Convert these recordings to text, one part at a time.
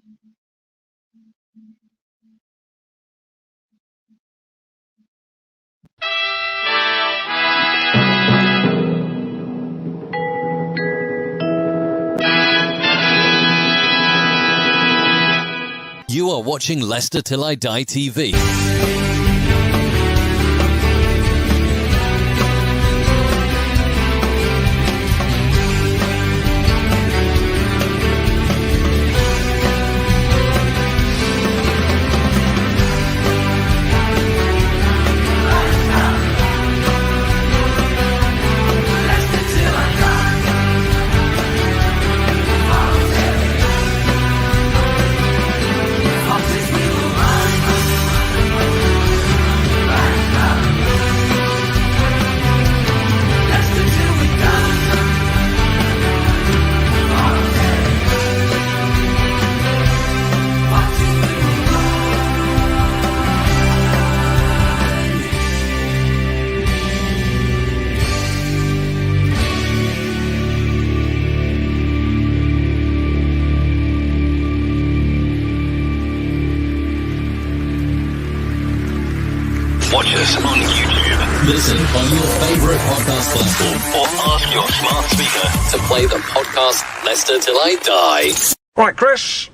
You are watching Leicester Till I Die TV. Watch us on YouTube. Listen on your favourite podcast platform. Or ask your smart speaker To play the podcast Leicester Till I Die. Right, Chris.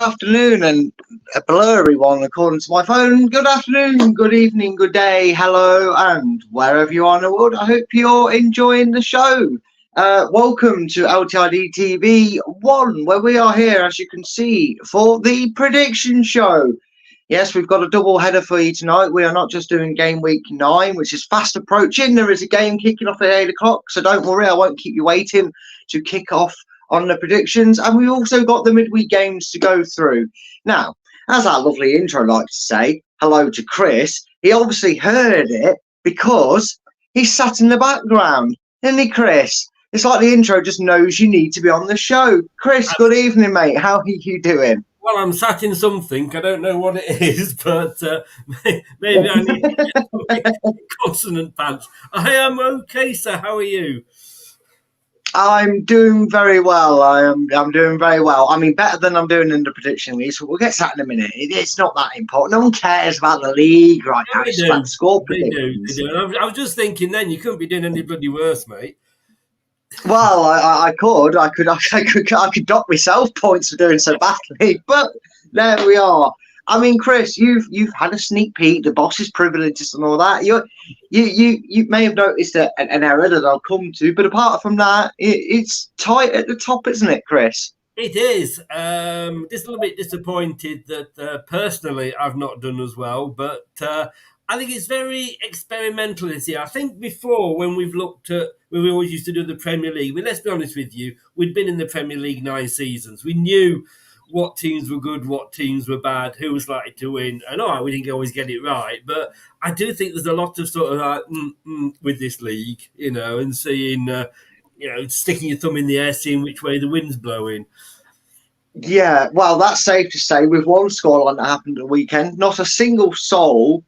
Afternoon, and a blurry one according to my phone. Good afternoon, good evening, good day, hello, and wherever you are in the world, I hope you're enjoying the show. Welcome to LTID TV 1, where we are here, as you can see, for the prediction show. Yes, we've got a double header for you tonight. We are not just doing game week 9, which is fast approaching. There is a game kicking off at 8 o'clock, so don't worry, I won't keep you waiting to kick off on the predictions. And we've also got the midweek games to go through. Now, as our lovely intro likes to say, hello to Chris. He obviously heard it because he sat in the background, isn't he, Chris? It's like the intro just knows you need to be on the show. Chris, good evening, mate. How are you doing? Well, I'm sat in something. I don't know what it is, but maybe I need to get consonant pants. I am okay, sir. How are you? I'm doing very well. I'm doing very well. I mean, better than I'm doing in the prediction league. So we'll get to that in a minute. It's not that important. No one cares about the league right now. It's about score predictions. They do. I was just thinking then you couldn't be doing any bloody worse, mate. Well, I could dock myself points for doing so badly, but there we are. I mean, Chris, you've had a sneak peek, the boss's privileges and all that. You may have noticed an error that I'll come to, but apart from that, it's tight at the top, isn't it, Chris? It is. Just a little bit disappointed that personally I've not done as well, but I think it's very experimental this year. I think before, when we always used to do the Premier League, let's be honest with you, we'd been in the Premier League 9 seasons. We knew what teams were good, what teams were bad, who was likely to win. And all right, we didn't always get it right, but I do think there's a lot of sort of like, with this league, and seeing, sticking your thumb in the air, seeing which way the wind's blowing. Yeah, well, that's safe to say. With one scoreline that happened at the weekend, not a single soul.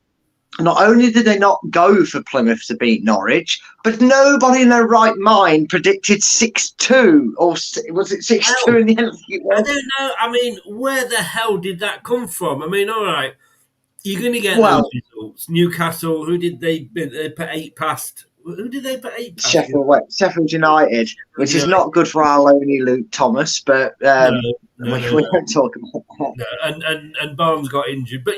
Not only did they not go for Plymouth to beat Norwich, but nobody in their right mind predicted 6-2, or was it 6-2 in the end? I don't know. I mean, where the hell did that come from? I mean, all right, you're going to get those results. Newcastle, who did they put 8 past? Who did they put 8 past? Sheffield United, which is not good for our lonely Luke Thomas, but we won't talk about that. No, and Barnes got injured. But,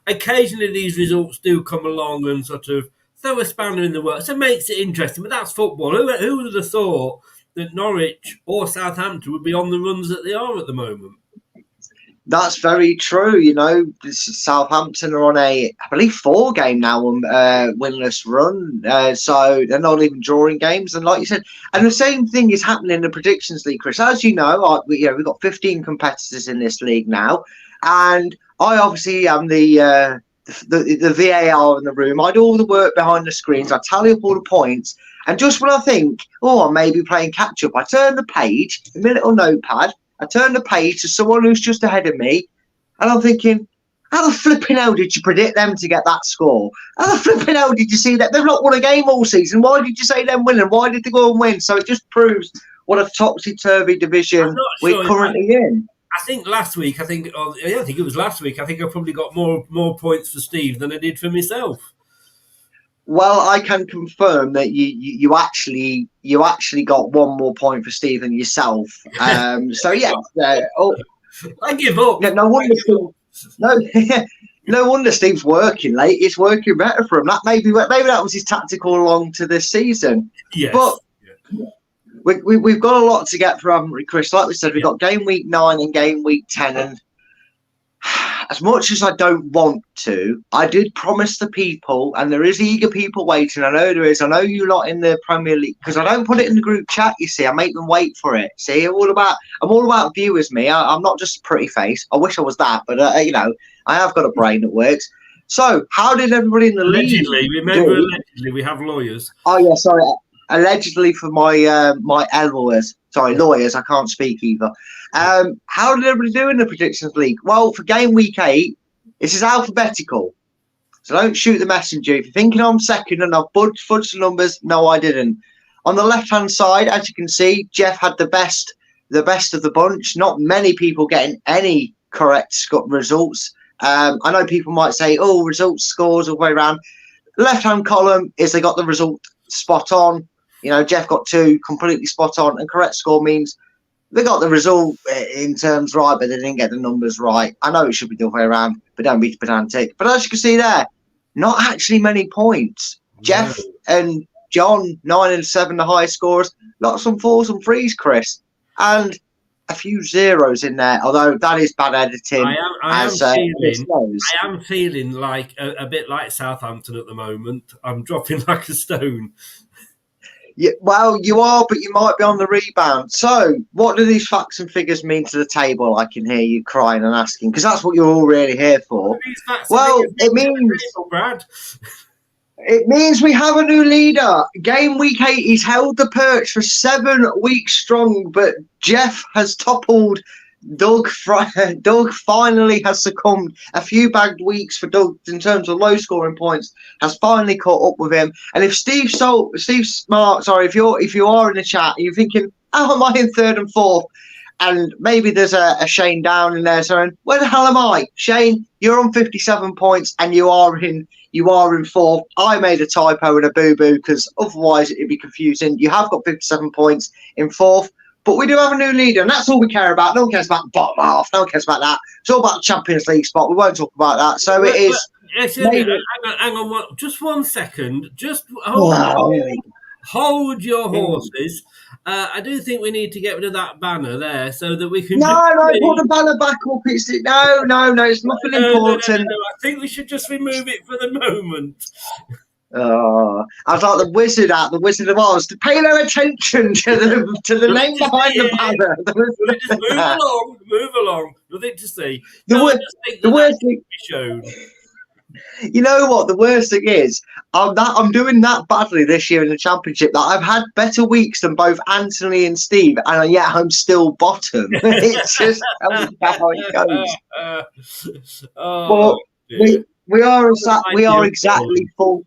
occasionally these results do come along and sort of throw a spanner in the works. It makes it interesting, but that's football. Who would have thought that Norwich or Southampton would be on the runs that they are at the moment? That's very true. Southampton are on I believe 4 game now winless run. So they're not even drawing games. And like you said, and the same thing is happening in the predictions league, Chris. As you know, we've got 15 competitors in this league now, and I obviously am the VAR in the room. I do all the work behind the screens. I tally up all the points, and just when I think, I may be playing catch up, I turn the page in my little notepad. I turn the page to someone who's just ahead of me, and I'm thinking, how the flipping hell did you predict them to get that score? How the flipping hell did you see that? They've not won a game all season. Why did you say them winning? Why did they go and win? So it just proves what a topsy-turvy division I'm not we're sure. currently in. I think last week, I think it was last week. I think I probably got more points for Steve than I did for myself. Well, I can confirm that you actually got one more point for Steve than yourself. So yeah, I give up. no wonder no wonder Steve's working late. It's working better for him. That maybe that was his tactical along to this season. Yes. But we've got a lot to get through, haven't we, Chris? Like we said, we've got game week 9 and game week 10, and as much as I don't want to, I did promise the people, and there is eager people waiting. I know there is. I know you lot in the Premier League, because I don't put it in the group chat. You see, I make them wait for it. See, I'm all about viewers. Me, I'm not just a pretty face. I wish I was that, but I have got a brain that works. So, how did everybody in the league? Allegedly, we have lawyers. Oh yeah, sorry. Allegedly for my my lawyers. Sorry, lawyers. I can't speak either. How did everybody do in the predictions league? Well, for game week 8, this is alphabetical. So don't shoot the messenger. If you're thinking I'm second and I've fudged the numbers, no, I didn't. On the left-hand side, as you can see, Jeff had the best of the bunch. Not many people getting any correct results. I know people might say, oh, results, scores all the way around. The left-hand column is they got the result spot on. Jeff got 2 completely spot on, and correct score means they got the result in terms right, but they didn't get the numbers right. I know it should be the other way around, but don't be pedantic. But as you can see there, not actually many points. No. Jeff and John, 9 and 7, the highest scorers. Got some 4s and 3s, Chris, and a few zeros in there. Although that is bad editing. I am feeling like a bit like Southampton at the moment. I'm dropping like a stone. Yeah, well, you are, but you might be on the rebound. So, what do these facts and figures mean to the table? I can hear you crying and asking, because that's what you're all really here for. Well, it means we have a new leader. Game week 8, he's held the perch for 7 weeks strong, but Jeff has toppled Doug. Doug finally has succumbed. A few bagged weeks for Doug in terms of low scoring points has finally caught up with him. And if Steve Smart, sorry, if you are in the chat, you're thinking, how am I in 3rd and 4th? And maybe there's a Shane down in there saying, where the hell am I? Shane, you're on 57 points and you are in 4th. I made a typo and a boo-boo because otherwise it'd be confusing. You have got 57 points in 4th. But we do have a new leader, and that's all we care about. No one cares about the bottom half. No one cares about that. It's all about the Champions League spot. We won't talk about that. So it is. Hang on, just 1 second. Just hold your horses. I do think we need to get rid of that banner there so that we can. No, put the banner back up. It's no. It's nothing important. No. I think we should just remove it for the moment. Oh, I was like the Wizard of Oz. To pay no attention to the name behind the banner. Just move along. Nothing to see. The worst thing. Shown. You know what? The worst thing is, I'm doing that badly this year in the Championship that I've had better weeks than both Anthony and Steve, and yet I'm still bottom. It's just how it goes. But we are exactly full.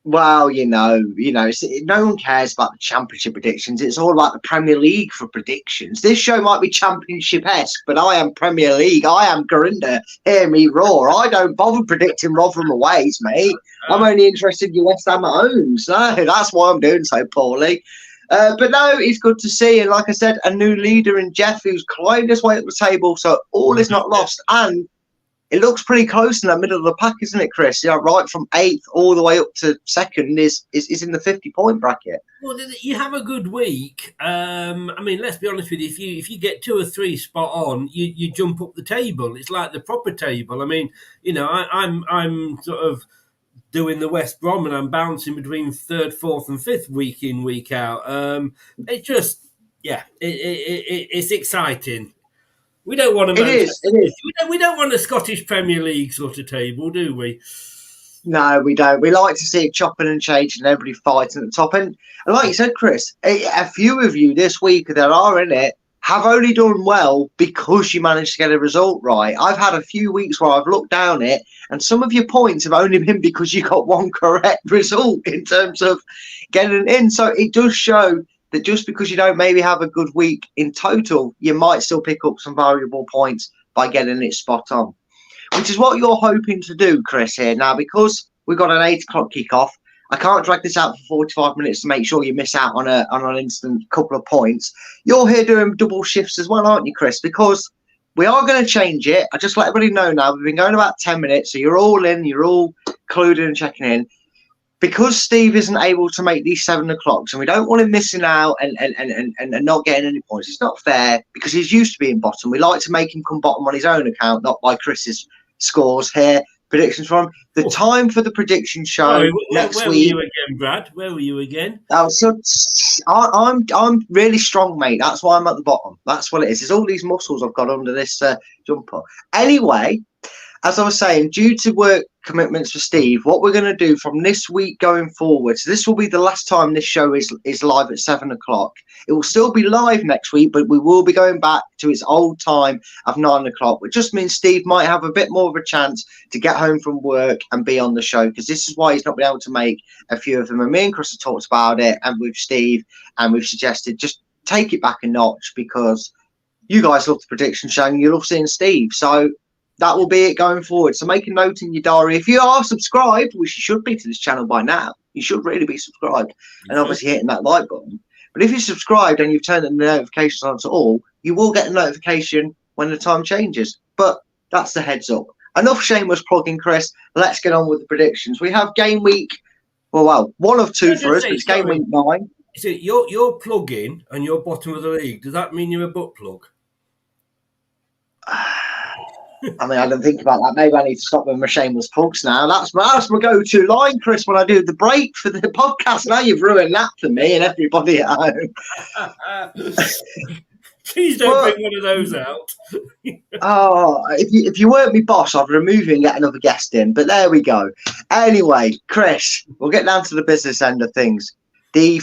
Well, no one cares about the Championship predictions. It's all about the Premier League for predictions. This show might be Championship-esque, but I am Premier League. I am Gurinder. Hear me roar. I don't bother predicting Rotherham aways, mate. I'm only interested in West Ham at home. So that's why I'm doing so poorly. But no, it's good to see. And like I said, a new leader in Jeff who's climbed his way up the table. So all is not lost. And it looks pretty close in the middle of the pack, isn't it, Chris? Right from 8th all the way up to 2nd is in the 50-point bracket. Well, you have a good week. I mean, let's be honest with you. If you get 2 or 3 spot on, you jump up the table. It's like the proper table. I mean, I'm sort of doing the West Brom and I'm bouncing between 3rd, 4th, and 5th week in, week out. It's just, it's exciting. We don't want It is. We don't want a Scottish Premier League sort of table, do we? No, we don't. We like to see it chopping and changing and everybody fighting at the top. And like you said, Chris, a few of you this week that are in it have only done well because you managed to get a result right. I've had a few weeks where I've looked down it and some of your points have only been because you got one correct result in terms of getting in. So it does show that just because you don't maybe have a good week in total, you might still pick up some valuable points by getting it spot on, which is what you're hoping to do, Chris, here. Now, because we've got an 8 o'clock kickoff, I can't drag this out for 45 minutes to make sure you miss out on an instant couple of points. You're here doing double shifts as well, aren't you, Chris? Because we are going to change it. I just let everybody know now. We've been going about 10 minutes, so you're all in, you're all clued in and checking in. Because Steve isn't able to make these 7 o'clocks, and we don't want him missing out and not getting any points. It's not fair because he's used to being bottom. We like to make him come bottom on his own account, not by Chris's scores here. Predictions from the time for the prediction show next where week. Where were you again, Brad? Where were you again? I'm really strong, mate. That's why I'm at the bottom. That's what it is. It's all these muscles I've got under this jumper. Anyway, as I was saying, due to work commitments for Steve, what we're going to do from this week going forward, so this will be the last time this show is live at 7 o'clock. It will still be live next week, but we will be going back to its old time of 9 o'clock, which just means Steve might have a bit more of a chance to get home from work and be on the show, because this is why he's not been able to make a few of them. And me and Chris have talked about it, and with Steve, and we've suggested just take it back a notch, because you guys love the prediction show and you love seeing Steve. So that will be it going forward. So make a note in your diary. If you are subscribed, which you should be to this channel by now, you should really be subscribed, and obviously hitting that like button. But if you're subscribed and you've turned the notifications on to all, you will get a notification when the time changes. But that's the heads up. Enough shameless plugging, Chris. Let's get on with the predictions. We have game week, well, one of two for us, but it's game week 9. So you're plugging and you're bottom of the league. Does that mean you're a butt plug? I mean, I didn't think about that. Maybe I need to stop with my shameless plugs now. That's my go-to line, Chris, when I do the break for the podcast. Now you've ruined that for me and everybody at home. Please don't bring one of those out. If you weren't my boss, I'd remove you and get another guest in. But there we go. Anyway, Chris, we'll get down to the business end of things. The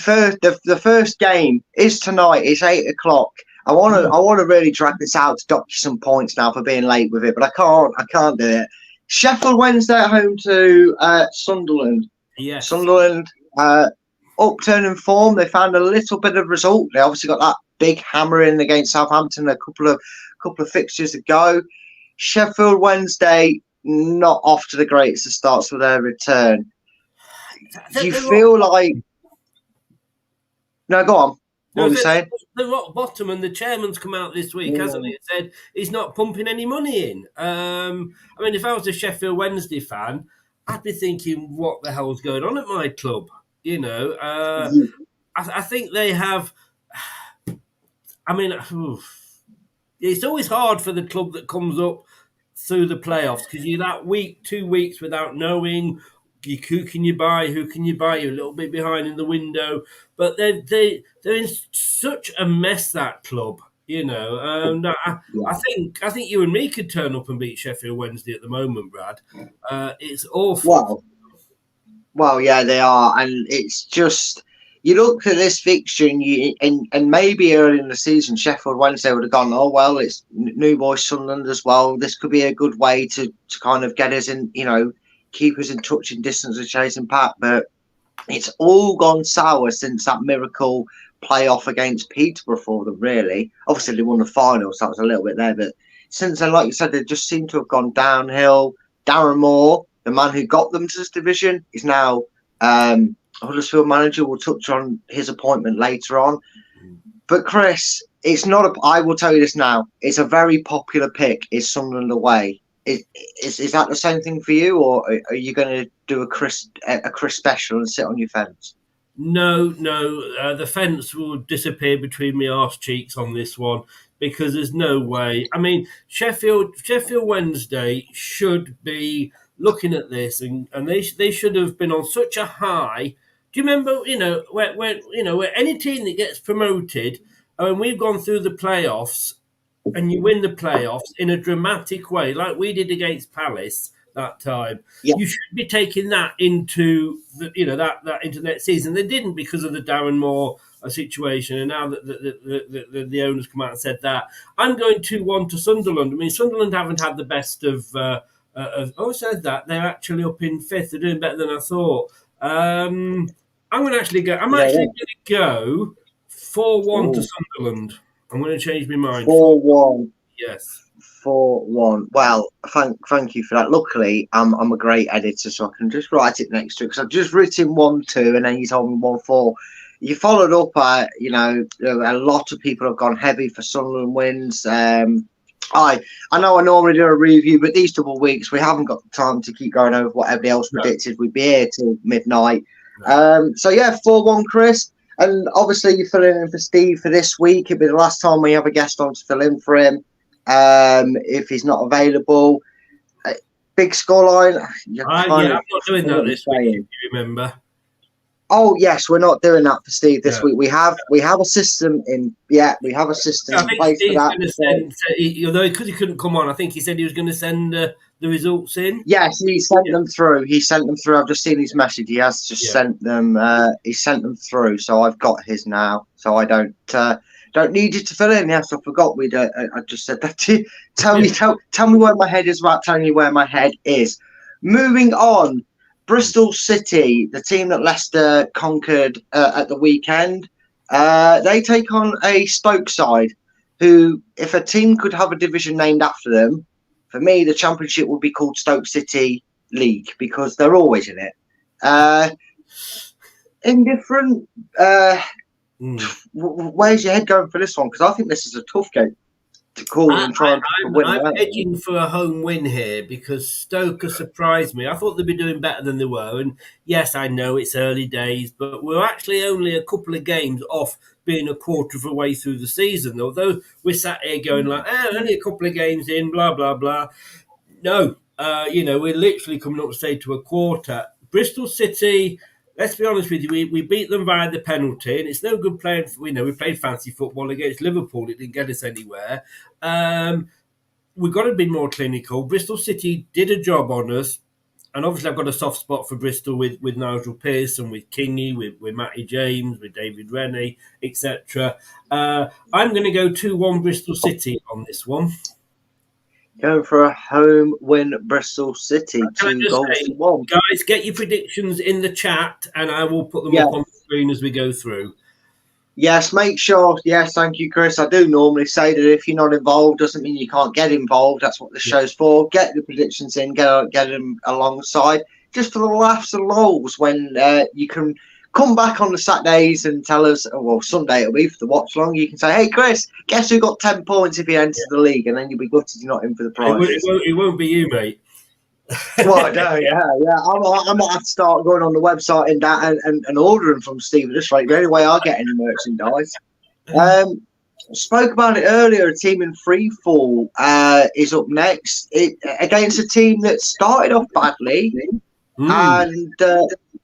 first game is tonight. It's 8 o'clock. I want to really drag this out to dock you some points now for being late with it, but I can't do it. Sheffield Wednesday at home to Sunderland. Yes. Sunderland upturning form. They found a little bit of result. They obviously got that big hammer in against Southampton a couple of fixtures ago. Sheffield Wednesday not off to the greatest of starts for their return. Do you feel like? No, go on. What were you saying? The rock bottom, and the chairman's come out this week, hasn't he? And said he's not pumping any money in. I mean, if I was a Sheffield Wednesday fan, I'd be thinking, what the hell's going on at my club? You know, I think they have. I mean, it's always hard for the club that comes up through the playoffs, because you're that week, 2 weeks without knowing who can you buy, You're a little bit behind in the window. But they're in such a mess, that club, you know. And I think you and me could turn up and beat Sheffield Wednesday at the moment, Brad. It's awful. Well, yeah, they are, and it's just you look at this fixture and maybe early in the season, Sheffield Wednesday would have gone, oh well, it's new boy Sunderland as well. This could be a good way to kind of get us in, you know, keep us in touch and distance of chasing Pat, but it's all gone sour since that miracle playoff against Peterborough for them, really. Obviously, they won the final, so that was a little bit there, but since then, like you said, they just seem to have gone downhill. Darren Moore, the man who got them to this division, is now Huddersfield manager. We'll touch on his appointment later on. But Chris, it's not I will tell you this now, it's a very popular pick, is Sunderland away. Is that the same thing for you, or are you going to do a Chris special and sit on your fence? No, the fence will disappear between my arse cheeks on this one, because there's no way. I mean, Sheffield Wednesday should be looking at this, and they should have been on such a high. Do you remember, where any team that gets promoted, and we've gone through the playoffs, and you win the playoffs in a dramatic way, like we did against Palace that time, you should be taking that into that into next season. They didn't, because of the Darren Moore situation, and now that the owners come out and said that. I'm going 2-1 to Sunderland. I mean, Sunderland haven't had the best of. Said that they're actually up in 5th. They're doing better than I thought. I'm going to actually go. I'm actually going to go 4-1 to Ooh. Sunderland. I'm going to change my mind. 4-1. Yes. 4-1. Well, thank you for that. Luckily, I'm a great editor, so I can just write it next to it because I've just written 1-2, and then you told me 1-4. You followed up. A lot of people have gone heavy for Sunderland wins. I know I normally do a review, but these double weeks we haven't got the time to keep going over what everybody else predicted. We'd be here till midnight. So yeah, 4-1, Chris. And obviously you're filling in for Steve for this week. It'll be the last time we have a guest on to fill in for him. If he's not available, big scoreline. I'm not doing that this week. If you remember. Oh yes, we're not doing that for Steve this week. We have a system in. Yeah, we have a system in place for that. Although because he couldn't come on, I think he said he was going to send the results in. Yes, he sent them through. I've just seen his message. He has just sent them. He sent them through, so I've got his now. So I don't need you to fill in. Yes, I forgot I just said that to you. Tell me where my head is without telling you where my head is. Moving on, Bristol City, the team that Leicester conquered at the weekend, they take on a Stoke side who, if a team could have a division named after them, for me, the Championship would be called Stoke City League because they're always in it. Indifferent. Where's your head going for this one? Because I think this is a tough game to call and try and win. I'm edging for a home win here because Stoke has surprised me. I thought they'd be doing better than they were. And yes, I know it's early days, but we're actually only a couple of games off being a quarter of the way through the season. Although we're sat here going like, only a couple of games in, blah, blah, blah. No, we're literally coming up, say, to a quarter. Bristol City, let's be honest with you, we beat them via the penalty, and it's no good playing. We played fancy football against Liverpool. It didn't get us anywhere. We've got to be more clinical. Bristol City did a job on us, and obviously I've got a soft spot for Bristol with Nigel Pearson, with Kingy, with Matty James, with David Rennie, etc. I'm going to go 2-1 Bristol City on this one. Going for a home win, Bristol City, 2-1. Guys, get your predictions in the chat, and I will put them up on the screen as we go through. Yes, make sure. Yes, thank you, Chris. I do normally say that if you're not involved, doesn't mean you can't get involved. That's what the show's for. Get the predictions in, get them alongside, just for the laughs and lulls when you can come back on the Saturdays and tell us, well, Sunday it'll be for the watch long. You can say, hey, Chris, guess who got 10 points if he enters the league? And then you'll be gutted you're not in for the prize. It won't be you, mate. Well, no, yeah. I might have to start going on the website and ordering from Steve at this rate. The only way I get any merchandise. Spoke about it earlier. A team in free fall is up next against a team that started off badly and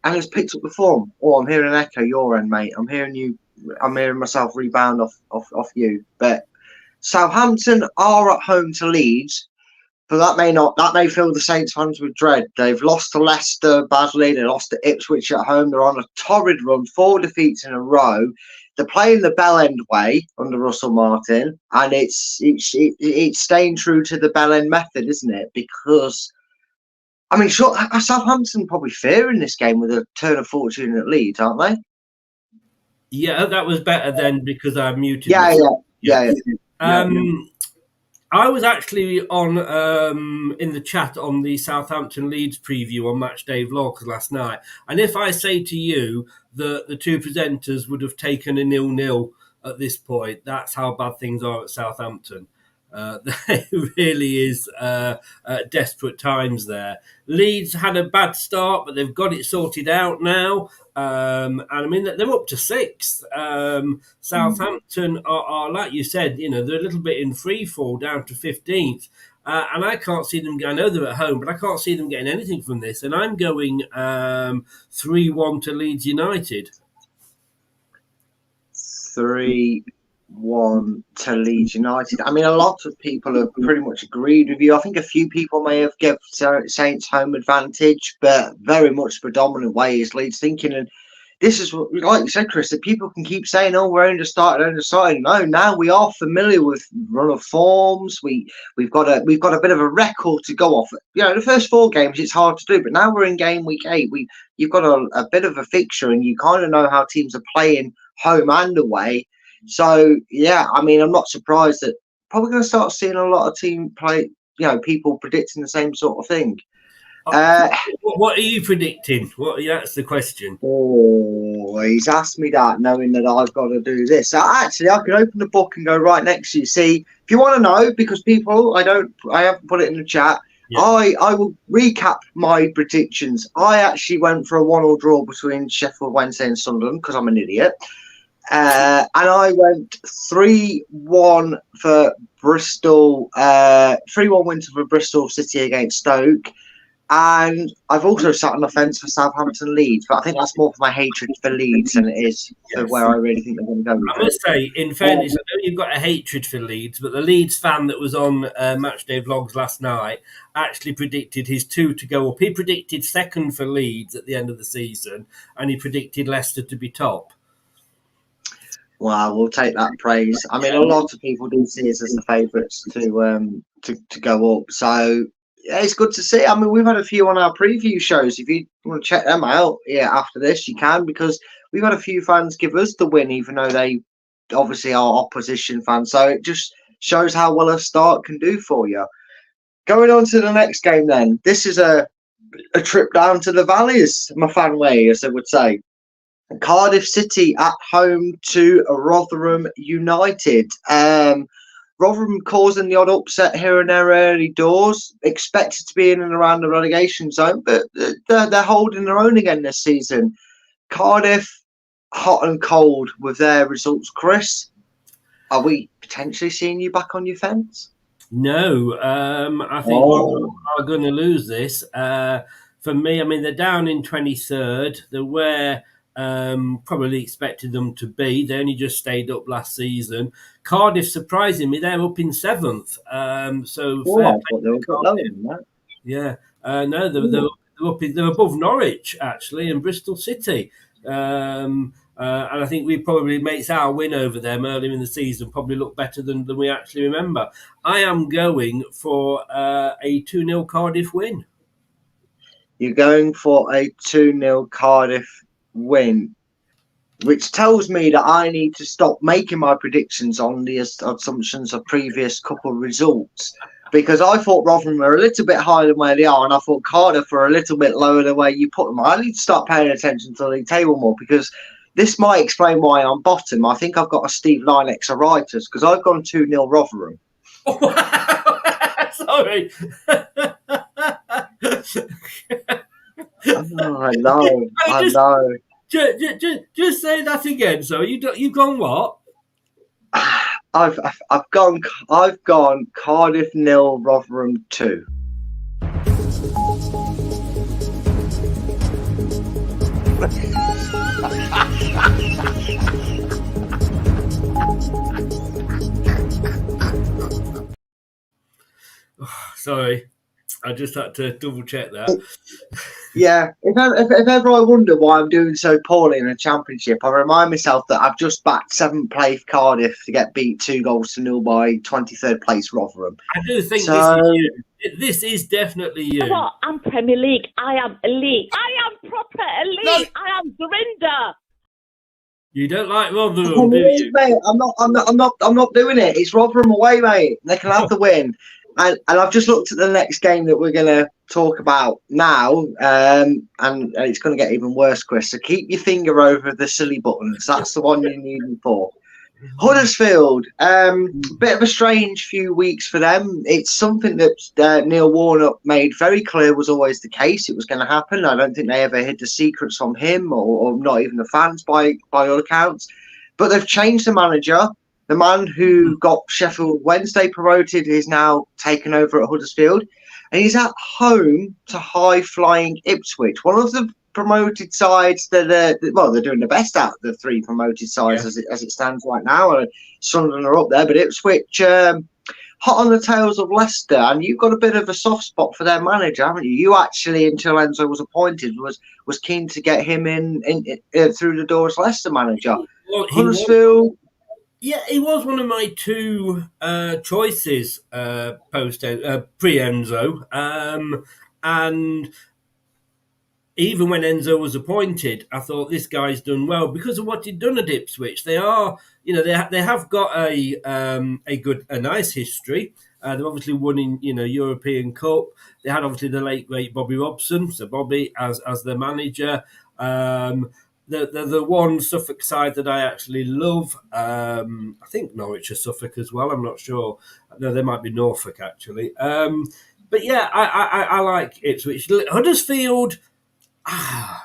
has picked up the form. Oh, I'm hearing an echo your end, mate. I'm hearing myself rebound off you. But Southampton are at home to Leeds. But that may fill the Saints fans with dread. They've lost to Leicester badly. They lost to Ipswich at home. They're on a torrid run, 4 defeats in a row. They're playing the Bell End way under Russell Martin, and it's staying true to the Bell End method, isn't it? Because I mean, sure, Southampton probably fearing this game with a turn of fortune at Leeds, aren't they? Yeah, that was better then because I muted. Yeah. I was actually on in the chat on the Southampton Leeds preview on Match Day Vlogs last night. And if I say to you that the two presenters would have taken a 0-0 at this point, that's how bad things are at Southampton. It really is desperate times there. Leeds had a bad start, but they've got it sorted out now. And I mean, they're up to 6th. Southampton are, like you said, they're a little bit in free fall down to 15th. And I can't see them. I know they're at home, but I can't see them getting anything from this. And I'm going 3-1 to Leeds United. 3-1 to Leeds United. I mean, a lot of people have pretty much agreed with you. I think a few people may have given Saints home advantage, but very much the predominant way is Leeds thinking. And this is what, like you said, Chris, that people can keep saying, "Oh, we're undecided." No, now we are familiar with run of forms. We've got a bit of a record to go off. The first 4 games it's hard to do, but now we're in game week 8. You've got a bit of a fixture, and you kind of know how teams are playing home and away. So yeah, I mean, I'm not surprised that probably going to start seeing a lot of team play. People predicting the same sort of thing. What are you predicting? That's the question. Oh, he's asked me that, knowing that I've got to do this. So actually, I can open the book and go right next to you. See, if you want to know, because people, I haven't put it in the chat. Yeah. I will recap my predictions. I actually went for a 1-1 draw between Sheffield Wednesday and Sunderland because I'm an idiot. And I went 3-1 for Bristol, 3-1 win for Bristol City against Stoke. And I've also sat on the fence for Southampton Leeds, but I think that's more for my hatred for Leeds than it is for where I really think they're going to go. I must say, in fairness, I know you've got a hatred for Leeds, but the Leeds fan that was on Matchday Vlogs last night actually predicted his 2 to go up. He predicted second for Leeds at the end of the season, and he predicted Leicester to be top. Well, we'll take that praise. I mean, a lot of people do see us as the favourites to go up, so. Yeah, it's good to see. I mean, we've had a few on our preview shows. If you want to check them out, after this, you can, because we've had a few fans give us the win, even though they obviously are opposition fans. So it just shows how well a start can do for you. Going on to the next game, then. This is a trip down to the valleys, my fan way, as I would say. Cardiff City at home to Rotherham United. Rotherham causing the odd upset here and there early doors, expected to be in and around the relegation zone, but they're holding their own again this season. Cardiff, hot and cold with their results. Chris, are we potentially seeing you back on your fence? No, I think Rotherham are going to lose this. For me, I mean, they're down in 23rd. They're where probably expected them to be. They only just stayed up last season. Cardiff, surprisingly, they're up in 7th. Yeah, no, they're above Norwich actually and Bristol City. And I think we probably makes our win over them earlier in the season probably look better than we actually remember. I am going for a 2-0 Cardiff win. You're going for a 2-0 Cardiff win, which tells me that I need to stop making my predictions on the assumptions of previous couple results, because I thought Rotherham were a little bit higher than where they are, and I thought Cardiff were a little bit lower than where you put them. I need to start paying attention to the league table more, because this might explain why I'm bottom. I think I've got a Steve Lynex-itis, because I've gone 2-0 Rotherham. Sorry. I know. Just say that again. So you've gone what? I've gone Cardiff 0, Rotherham 2. Sorry, I just had to double check that. Yeah, if ever I wonder why I'm doing so poorly in a championship, I remind myself that I've just backed 7th place Cardiff to get beat 2-0 by 23rd place Rotherham. I do think this is definitely you. What? I'm Premier League. I am elite. I am proper elite. No. I am Dorinda. You don't like Rotherham, do you? Mate, I'm not doing it. It's Rotherham away, mate. They can have the win. And I've just looked at the next game that we're going to talk about now, and it's going to get even worse, Chris. So keep your finger over the silly buttons. That's the one you need them for. Huddersfield, bit of a strange few weeks for them. It's something that Neil Warnock made very clear was always the case. It was going to happen. I don't think they ever hid the secrets from him or not even the fans by all accounts. But they've changed the manager. The man who got Sheffield Wednesday promoted is now taken over at Huddersfield, and he's at home to high-flying Ipswich, one of the promoted sides that they're doing the best out of the 3 promoted sides as it stands right now. And Sunderland are up there, but Ipswich hot on the tails of Leicester, and you've got a bit of a soft spot for their manager, haven't you? You actually, until Enzo was appointed, was keen to get him in through the door as Leicester manager. Well, Huddersfield. Yeah, he was one of my 2 choices pre-Enzo, and even when Enzo was appointed, I thought this guy's done well because of what he'd done at Ipswich. They are, they have got a nice history. They've obviously won in, European Cup. They had obviously the late great Bobby Robson, so Bobby as their manager. The one Suffolk side that I actually love, I think Norwich are Suffolk as well. I'm not sure. No, they might be Norfolk actually. But yeah, I like Ipswich. Huddersfield. I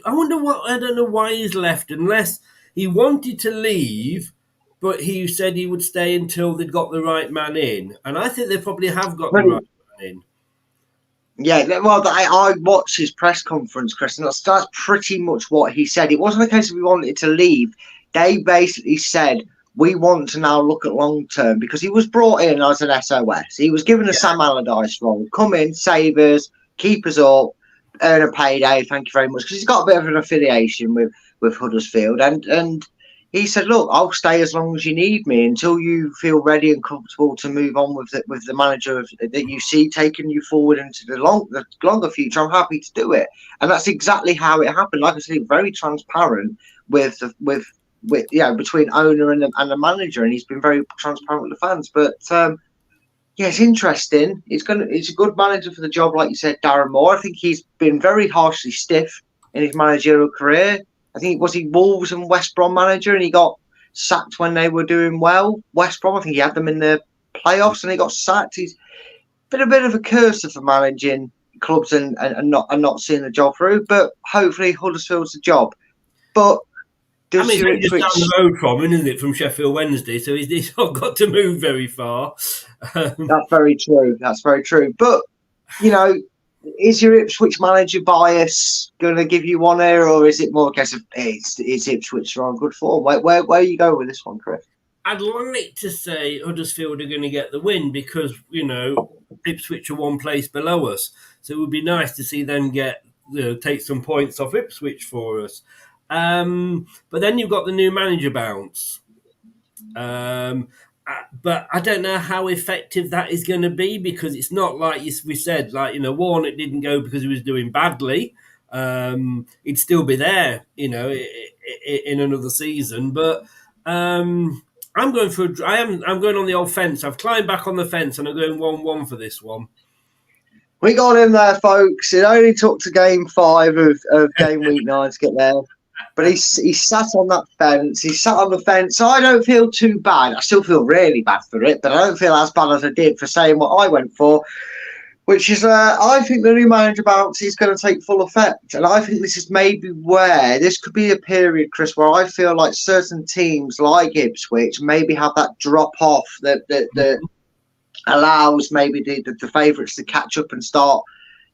wonder what. I don't know why he's left, unless he wanted to leave, but he said he would stay until they'd got the right man in. And I think they probably have got the right man in. Yeah, well, I watched his press conference, Chris, and that's pretty much what he said. It wasn't a case of he wanted to leave. They basically said, we want to now look at long term, because he was brought in as an SOS. He was given a Sam Allardyce role. Come in, save us, keep us up, earn a payday, thank you very much. Because he's got a bit of an affiliation with Huddersfield. And he said, look, I'll stay as long as you need me until you feel ready and comfortable to move on with the manager that you see taking you forward into the longer future. I'm happy to do it. And that's exactly how it happened. Like I said, very transparent with between owner and the manager. And he's been very transparent with the fans. But yeah, it's interesting. It's a good manager for the job, like you said, Darren Moore. I think he's been very harshly stiff in his managerial career. I think he Wolves and West Brom manager, and he got sacked when they were doing well. West Brom, I think he had them in the playoffs, and he got sacked. He's been a bit of a cursor for managing clubs and not seeing the job through. But hopefully Huddersfield's the job. But it's just down the road from him, isn't it, from Sheffield Wednesday? So he's not got to move very far. That's very true. That's very true. But is your Ipswich manager bias going to give you one error, or is it more a case of it's Ipswich are on good form? Where are you going with this one, Chris? I'd like to say Huddersfield are going to get the win because, Ipswich are one place below us. So it would be nice to see them take some points off Ipswich for us. But then you've got the new manager bounce. But I don't know how effective that is going to be, because it's not like we said, Warnock didn't go because he was doing badly. He'd still be there, in another season. But I'm going I'm going on the old fence. I've climbed back on the fence, and I'm going 1-1 for this one. We got him there, folks. It only took to game 5 of game week 9 to get there. But he sat on that fence. He sat on the fence. So I don't feel too bad. I still feel really bad for it, but I don't feel as bad as I did for saying what I went for, which is I think the new manager bounce is going to take full effect. And I think this is maybe where this could be a period, Chris, where I feel like certain teams like Ipswich maybe have that drop off that allows maybe the favourites to catch up and start,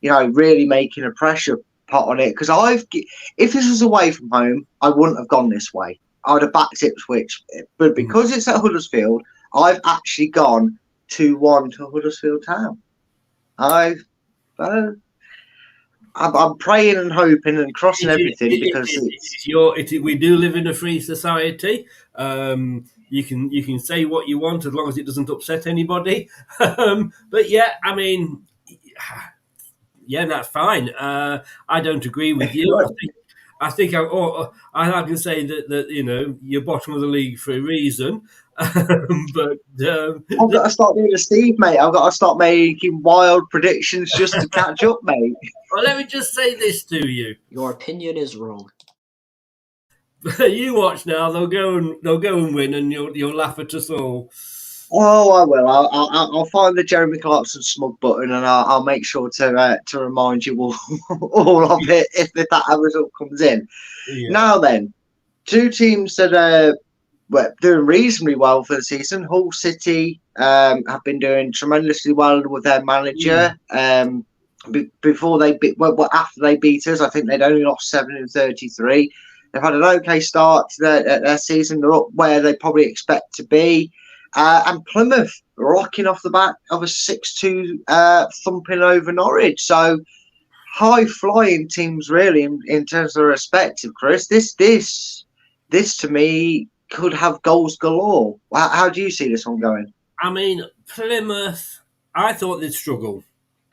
really making a pressure pot on it. Because if this was away from home, I wouldn't have gone this way. I would have backed Ipswich. But because it's at Huddersfield, I've actually gone 2-1 to Huddersfield Town. I'm praying and hoping and crossing everything because we do live in a free society. You can say what you want as long as it doesn't upset anybody. But yeah, that's fine. I don't agree with you. I think I can say that you're bottom of the league for a reason. But I've got to start doing a Steve, mate. I've got to start making wild predictions just to catch up, mate. Well, let me just say this to you. Your opinion is wrong. You watch now; they'll go and win, and you'll laugh at us all. Oh, I will. I'll find the Jeremy Clarkson smug button, and I'll make sure to remind you all of it if that result comes in. Yeah. Now then, two teams that are doing reasonably well for the season. Hull City have been doing tremendously well with their manager. After they beat us, I think they'd only lost 7 in 33. They've had an okay start to their season. They're up where they probably expect to be. And Plymouth rocking off the back of a 6-2 thumping over Norwich. So high-flying teams, really, in terms of respective, Chris. This to me could have goals galore. How do you see this one going? Plymouth, I thought they'd struggle.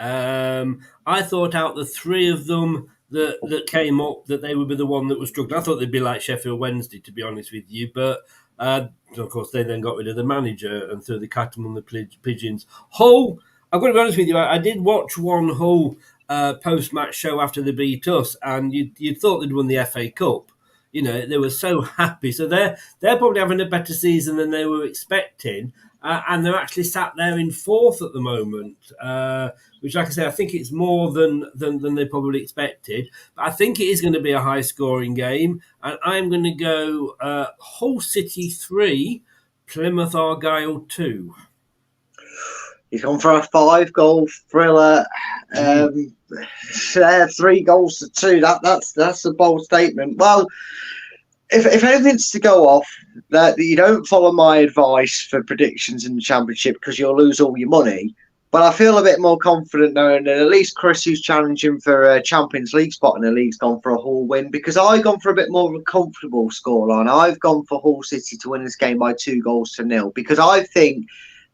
I thought out the three of them, that came up that they would be the one that was struggling. I thought they'd be like Sheffield Wednesday, to be honest with you, but of course they then got rid of the manager and threw the cattle on the pigeons. Hull, I'm going to be honest with you, I did watch one Hull post-match show after they beat us, and you'd thought they'd won the FA Cup. You know, they were so happy. So they're probably having a better season than they were expecting. And they're actually sat there in fourth at the moment, which, like I say, I think it's more than they probably expected. But I think it is going to be a high-scoring game. And I'm going to go Hull City 3, Plymouth Argyle 2. He's gone for a 5-goal thriller. 3 goals to 2. That's a bold statement. Well, if anything's to go off, that you don't follow my advice for predictions in the Championship because you'll lose all your money. But I feel a bit more confident knowing that at least Chris, who's challenging for a Champions League spot in the league's gone for a Hull win, because I've gone for a bit more of a comfortable scoreline. I've gone for Hull City to win this game by 2-0 because I think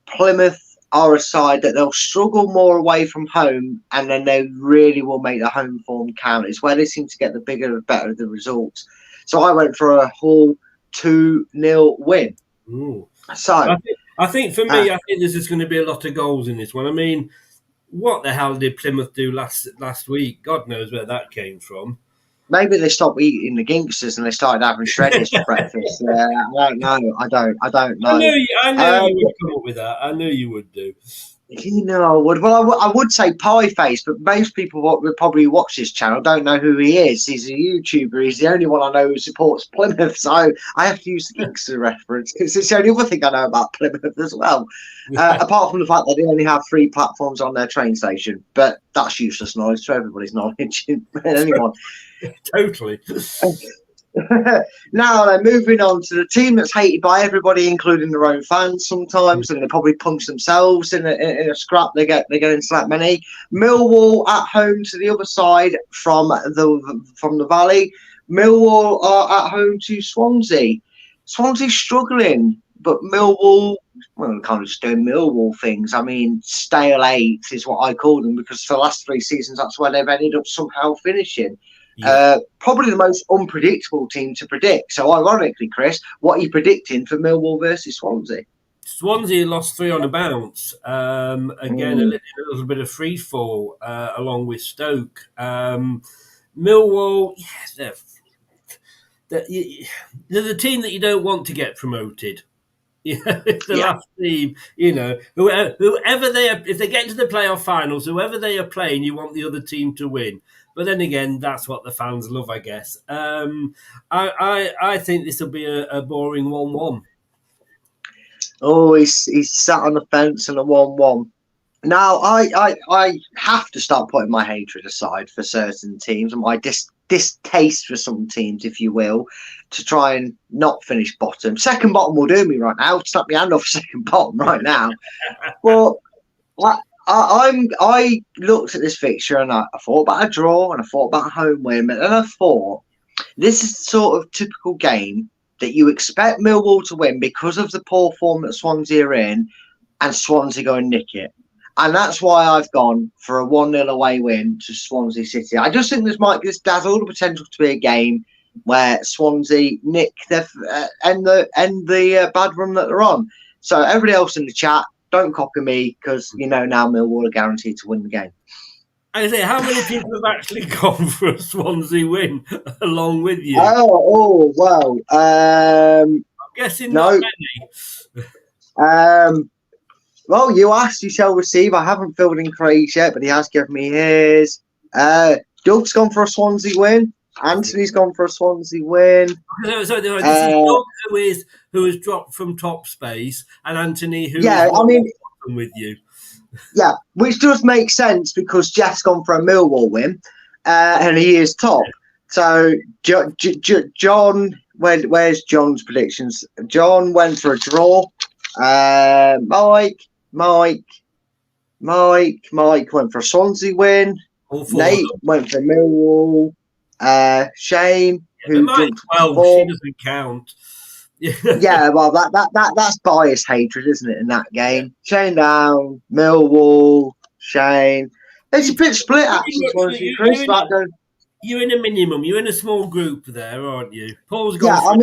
Plymouth are a side that they'll struggle more away from home, and then they really will make the home form count. It's where they seem to get the bigger and better of the results. So I went for a Hull 2-0 win. Ooh. So I think for me, I think there's just going to be a lot of goals in this one. I mean, what the hell did Plymouth do last week? God knows where that came from. Maybe they stopped eating the Gingsters and they started having shredders for breakfast. I don't know. I don't know. I knew you would come up with that. I knew you would do. You know, I would say Pie Face, but most people would probably watch this channel don't know who he is. He's a YouTuber. He's the only one I know who supports Plymouth, so I have to use the Gangster reference because it's the only other thing I know about Plymouth as well. Apart from the fact that they only have 3 platforms on their train station, but that's useless knowledge to everybody's knowledge. Anyone. Totally. Now then, moving on to the team that's hated by everybody, including their own fans sometimes, and they probably punch themselves in a scrap. They get in slap many. Millwall at home to the other side from the Valley. Millwall are at home to Swansea. Swansea's struggling, but Millwall, well, kind of just doing Millwall things. I mean, stale 8th is what I call them because for the last 3 seasons, that's where they've ended up somehow finishing. Yeah. Probably the most unpredictable team to predict. So, ironically, Chris, what are you predicting for Millwall versus Swansea? Swansea lost 3 on a bounce. Again, a little bit of free fall along with Stoke. Millwall, they're the team that you don't want to get promoted. It's the last team, whoever they are, if they get into the playoff finals, whoever they are playing, you want the other team to win. But then again, that's what the fans love, I guess. I think this will be a boring 1-1. Oh, he's sat on the fence and a 1-1. Now, I have to start putting my hatred aside for certain teams and my distaste for some teams, if you will, to try and not finish bottom. Second bottom will do me right now. Snap my hand off second bottom right now. Well, I looked at this fixture and I thought about a draw and I thought about a home win, but then I thought this is the sort of typical game that you expect Millwall to win because of the poor form that Swansea are in, and Swansea go and nick it. And that's why I've gone for a 1-0 away win to Swansea City. I just think this has all the potential to be a game where Swansea nick their end the bad run that they're on. So everybody else in the chat, don't copy me because now Millwall are guaranteed to win the game. I say, how many people have actually gone for a Swansea win along with you? Well. I'm guessing not many. Well, you asked, you shall receive. I haven't filled in Craig's yet, but he has given me his. Doug's gone for a Swansea win. Anthony's gone for a Swansea win. This is Doug who has dropped from top space, and Anthony who with you. Yeah, which does make sense because Jeff's gone for a Millwall win, and he is top. So John, where's John's predictions? John went for a draw. Mike went for a Swansea win. Nate went for Millwall. Shane, who Mike 12, she doesn't count. Yeah, well, that's biased hatred, isn't it? In that game, Shane down, Millwall, Shane. It's a bit split actually. You're in a minimum. You're in a small group there, aren't you? Paul's Yeah, gone.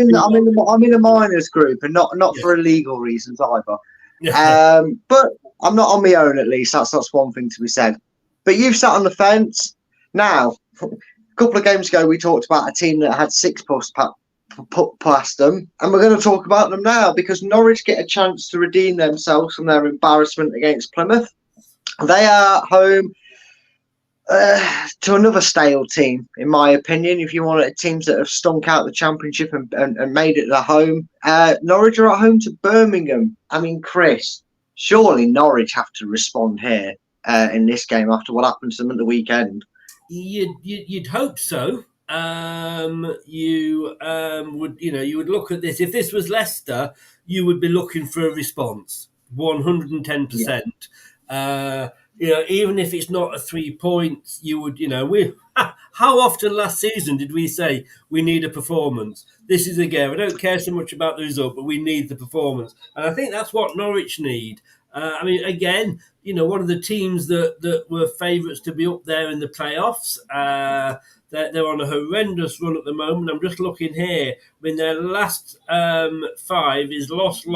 I'm in a minors group, and not Yes. for illegal reasons either. But I'm not on my own, at least. That's one thing to be said. But you've sat on the fence. Now, a couple of games ago, we talked about a team that had 6 posts put past them, and we're going to talk about them now because Norwich get a chance to redeem themselves from their embarrassment against Plymouth. They are home to another stale team, in my opinion. If you want teams that have stunk out the Championship and made it their home, Norwich are at home to Birmingham. I mean, Chris, surely Norwich have to respond here in this game after what happened to them at the weekend. You'd hope so. You would look at this. If this was Leicester, you would be looking for a response, 110%. Even if it's not a 3 points, you would, how often last season did we say we need a performance? This is a game. I don't care so much about the result, but we need the performance. And I think that's what Norwich need. Again, one of the teams that were favourites to be up there in the playoffs. They're on a horrendous run at the moment. I'm just looking here. I mean, their last 5 is lost,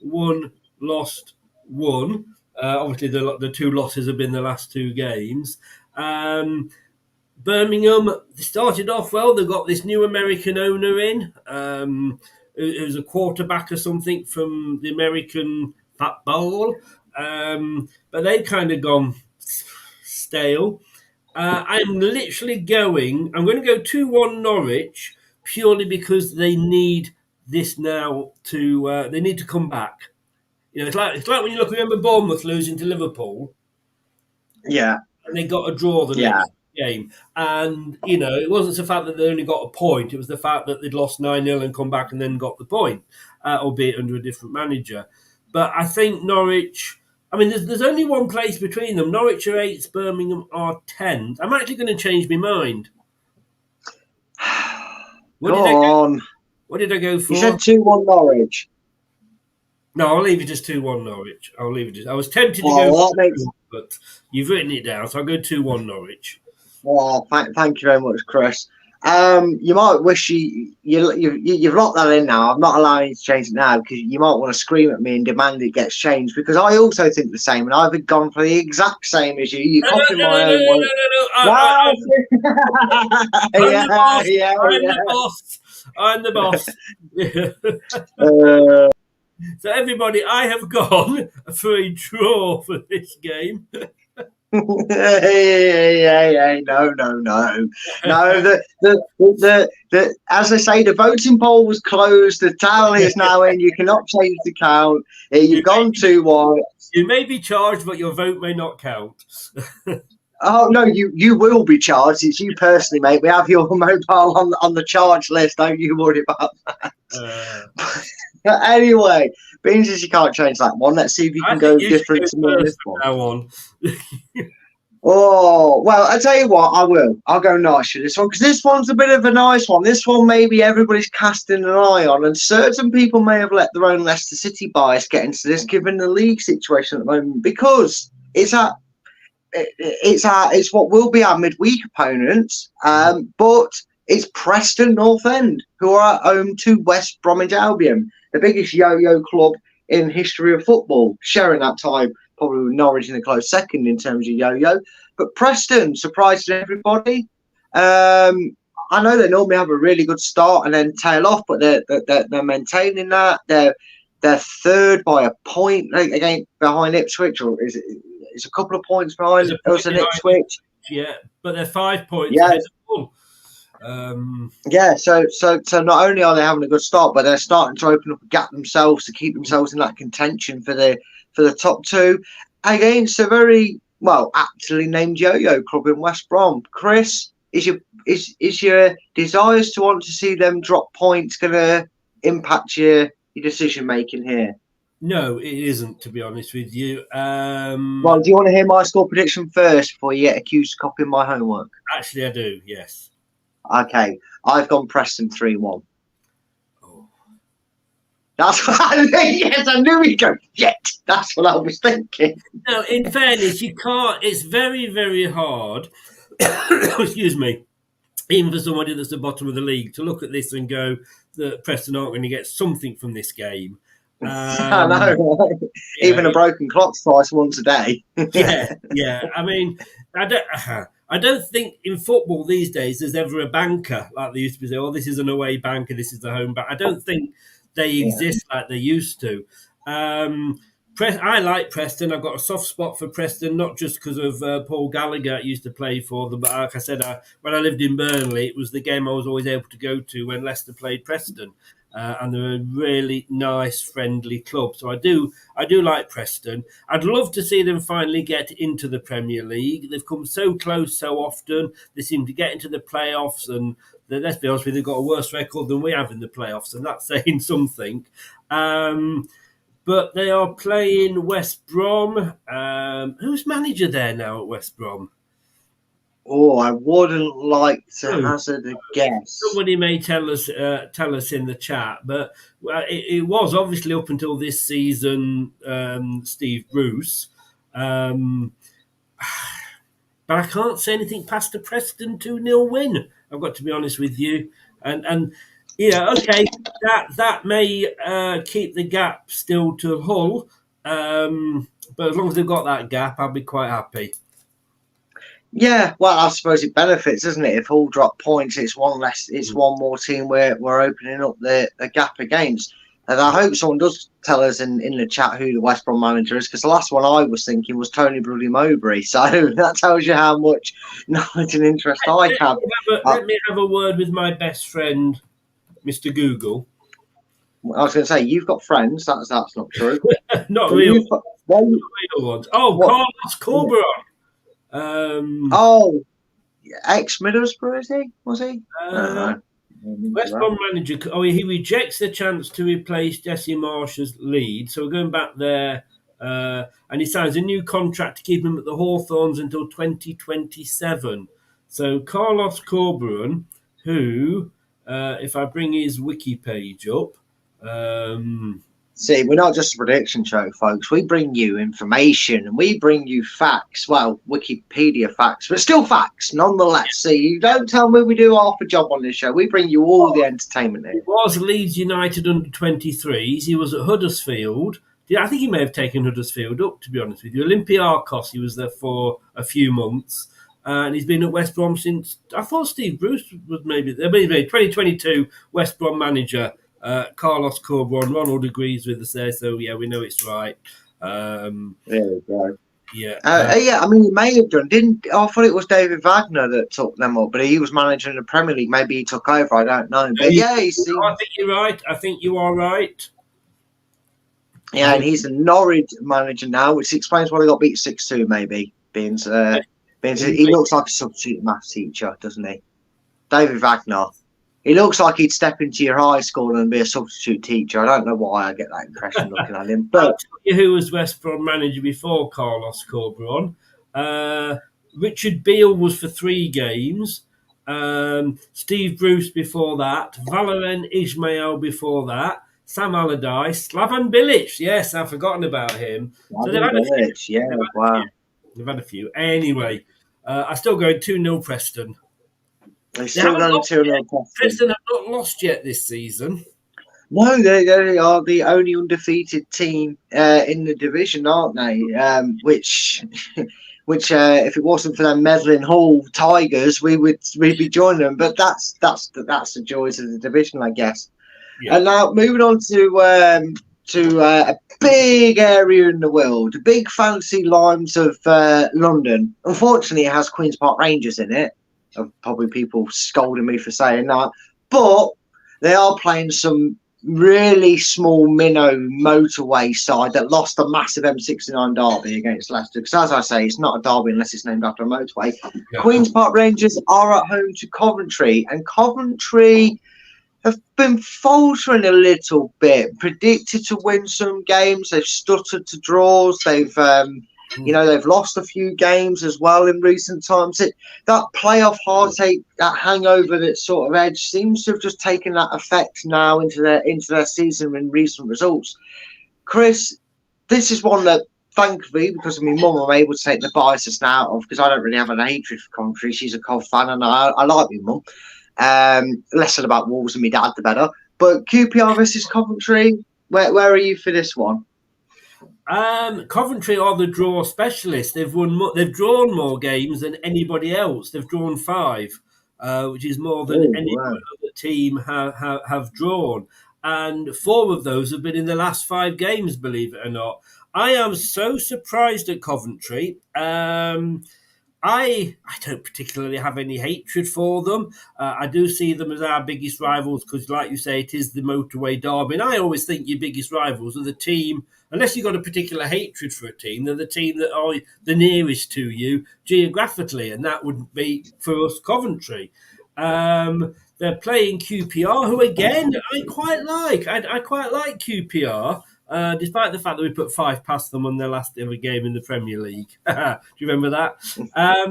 won, lost, won. Obviously, the 2 losses have been the last 2 games. Birmingham, they started off well. They've got this new American owner in, who's a quarterback or something from the American football. But they've kind of gone stale. I'm going to go 2-1 Norwich purely because they need this now they need to come back. It's like when you remember Bournemouth losing to Liverpool. Yeah. And they got a draw the next game. And, it wasn't the fact that they only got a point. It was the fact that they'd lost 9-0 and come back and then got the point, albeit under a different manager. But I think Norwich, there's only one place between them. Norwich are 8th, Birmingham are 10th. I'm actually going to change my mind. What did I go for? You said 2-1 Norwich. No, I'll leave it as 2-1 Norwich. I was tempted to go, but you've written it down, so I'll go 2-1 Norwich. Well, thank you very much, Chris. You might wish you've locked that in now. I'm not allowing you to change it now because you might want to scream at me and demand it gets changed because I also think the same and I've gone for the exact same as you. You're copying my own. I'm the boss. So everybody, I have gone for a draw for this game. No. The as I say, the voting poll was closed. The tally is now in. You cannot change the count. You've gone 2-1. You may be charged, but your vote may not count. Oh no, you will be charged. It's you personally, mate. We have your mobile on the charge list. Don't you worry about that. But anyway, being as you can't change that one, let's see if you can go different to me this one. Go on. Oh, well, I tell you what, I will. I'll go nice for this one because this one's a bit of a nice one. This one maybe everybody's casting an eye on, and certain people may have let their own Leicester City bias get into this, given the league situation at the moment, because it's what will be our midweek opponents, but it's Preston North End, who are at home to West Bromwich Albion, the biggest yo-yo club in history of football, sharing that time probably with Norwich in a close second in terms of yo-yo. But Preston surprised everybody. I know they normally have a really good start and then tail off, but they're maintaining that. They're third by a point behind Ipswich, or is it? It's a couple of points behind Ipswich. Yeah, but they're 5 points. Yeah. Yeah, so not only are they having a good start, but they're starting to open up a gap themselves to keep themselves in that contention for the top 2 against a very aptly named yo-yo club in West Brom. Chris, is your desires to want to see them drop points going to impact your decision making here? No, it isn't, to be honest with you. Well, do you want to hear my score prediction first before you get accused of copying my homework? Actually, I do, yes. Okay, I've gone Preston 3-1. Oh. That's what I think. Yes, I knew he'd go, shit. That's what I was thinking. No, in fairness, you can't. It's very, very hard. Excuse me. even for somebody that's at the bottom of the league, to look at this and go that Preston aren't going to get something from this game. I know, right? Even a broken clock twice once a day. Yeah. I mean, I don't think in football these days there's ever a banker like they used to be. Say, "Oh, this is an away banker, this is the home bank." I don't think they exist like they used to. I like Preston. I've got a soft spot for Preston, not just because of Paul Gallagher used to play for them, but like I said, when I lived in Burnley, it was the game I was always able to go to when Leicester played Preston. And they're a really nice, friendly club. So I do like Preston. I'd love to see them finally get into the Premier League. They've come so close so often. They seem to get into the playoffs, and let's be honest with you, they've got a worse record than we have in the playoffs, and that's saying something. But they are playing West Brom. Who's manager there now at West Brom? Oh, I wouldn't like to hazard a guess. Somebody may tell us in the chat, but it was obviously up until this season Steve Bruce. But I can't say anything past a Preston 2-0 win. I've got to be honest with you. And okay, that may keep the gap still to Hull. But as long as they've got that gap, I'll be quite happy. Yeah, well, I suppose it benefits, doesn't it? If Hull drop points, it's one less. It's one more team we're opening up the gap against. And I hope someone does tell us in the chat who the West Brom manager is, because the last one I was thinking was Tony Bloody Mowbray. So that tells you how much knowledge and interest I have. Let me have a word with my best friend, Mr. Google. I was going to say, you've got friends. That's not true. Not real ones. Oh, Carlos Corberon. Ex-Middlesbrough, is he? Was he? West Brom manager. Oh, he rejects the chance to replace Jesse Marsh's lead. So we're going back there, and he signs a new contract to keep him at the Hawthorns until 2027. So Carlos Corberan, who, if I bring his wiki page up, see, we're not just a prediction show, folks. We bring you information and we bring you facts. Well, Wikipedia facts, but still facts nonetheless. See, you don't tell me we do half a job on this show. We bring you all the entertainment here. He was Leeds United under 23s. He was at Huddersfield. I think he may have taken Huddersfield up, to be honest with you. Olympiacos, he was there for a few months. And he's been at West Brom since, I thought Steve Bruce was maybe there. 2022 West Brom manager. Carlos Corberan, Ronald agrees with us there, so yeah, we know it's right. There we go. Yeah, I mean, he may have done. I thought it was David Wagner that took them up, but he was managing the Premier League. Maybe he took over. I don't know. But I think you're right. I think you are right. Yeah, and he's a Norwich manager now, which explains why they got beat 6-2. Maybe being he looks like a substitute maths teacher, doesn't he? David Wagner. He looks like he'd step into your high school and be a substitute teacher. I don't know why I get that impression looking at him. But I'll tell you who was West Brom manager before Carlos Corberan. Richard Beale was for 3 games. Steve Bruce before that. Valérien Ismail before that. Sam Allardyce. Slaven Bilic. Yes, I've forgotten about him. So they've had a few. Wow. They've had a few. Anyway, I'm still going 2-0 Preston. They're still going 2-0. Preston have not lost yet this season. No, they are the only undefeated team in the division, aren't they? Which if it wasn't for them meddling Hull Tigers, we'd be joining them. But that's the joys of the division, I guess. Yeah. And now moving on to a big area in the world, the big fancy limes of London. Unfortunately, it has Queen's Park Rangers in it. Probably people scolding me for saying that, but they are playing some really small minnow motorway side that lost a massive M69 derby against Leicester. Because as I say, it's not a derby unless it's named after a motorway. Yeah. Queen's Park Rangers are at home to Coventry, and Coventry have been faltering a little bit. Predicted to win some games, they've stuttered to draws. They've they've lost a few games as well in recent times. That playoff heartache, that hangover, that sort of edge seems to have just taken that effect now into their season in recent results. Chris, this is one that thankfully, because of my mum, I'm able to take the biases now of, because I don't really have an hatred for Coventry. She's a Cov fan, and I like my mum. Less said about Wolves and my dad, the better. But QPR versus Coventry, where are you for this one? Coventry are the draw specialists. They've drawn more games than anybody else. They've drawn 5, which is more than any other team have drawn. And 4 of those have been in the last 5 games, believe it or not. I am so surprised at Coventry. I don't particularly have any hatred for them. I do see them as our biggest rivals because, like you say, it is the motorway derby. And I always think your biggest rivals are the team, unless you've got a particular hatred for a team, they're the team that are the nearest to you geographically, and that would be, for us, Coventry. They're playing QPR, who, again, I quite like. I quite like QPR. Despite the fact that we put 5 past them on their last ever game in the Premier League. Do you remember that? I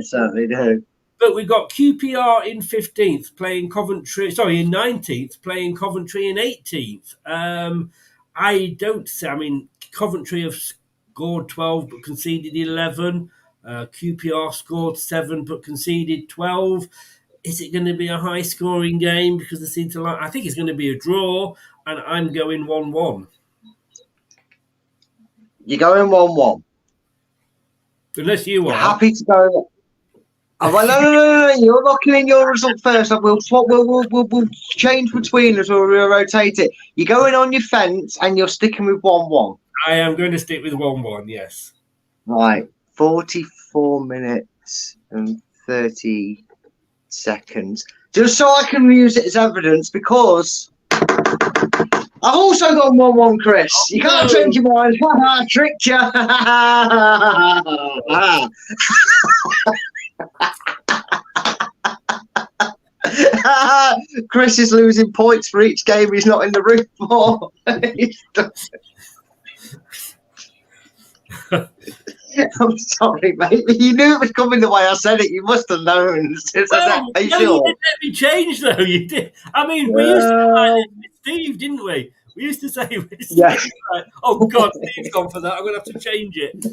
certainly do. But we've got QPR in 15th playing Coventry, in 19th playing Coventry in 18th. Coventry have scored 12 but conceded 11. QPR scored 7 but conceded 12. Is it going to be a high-scoring game? Because they seem to like. I think it's going to be a draw, and I'm going 1-1. You're going 1-1. Unless you are. You're happy to go. Oh, well, no. You're locking in your result first. We'll swap. We'll change between us, or we'll rotate it. You're going on your fence, and you're sticking with 1-1. I am going to stick with 1-1. Yes. Right. 44 minutes and 30 seconds, just so I can use it as evidence, because I've also got 1-1, Chris. You can't change your mind. Tricked you. Chris is losing points for each game he's not in the room for. I'm sorry, mate. You knew it was coming the way I said it. You must have known. You didn't let me change, though. You did. I mean, we used to like Steve, didn't we? We used to say, "Oh God, Steve's gone for that. I'm going to have to change it."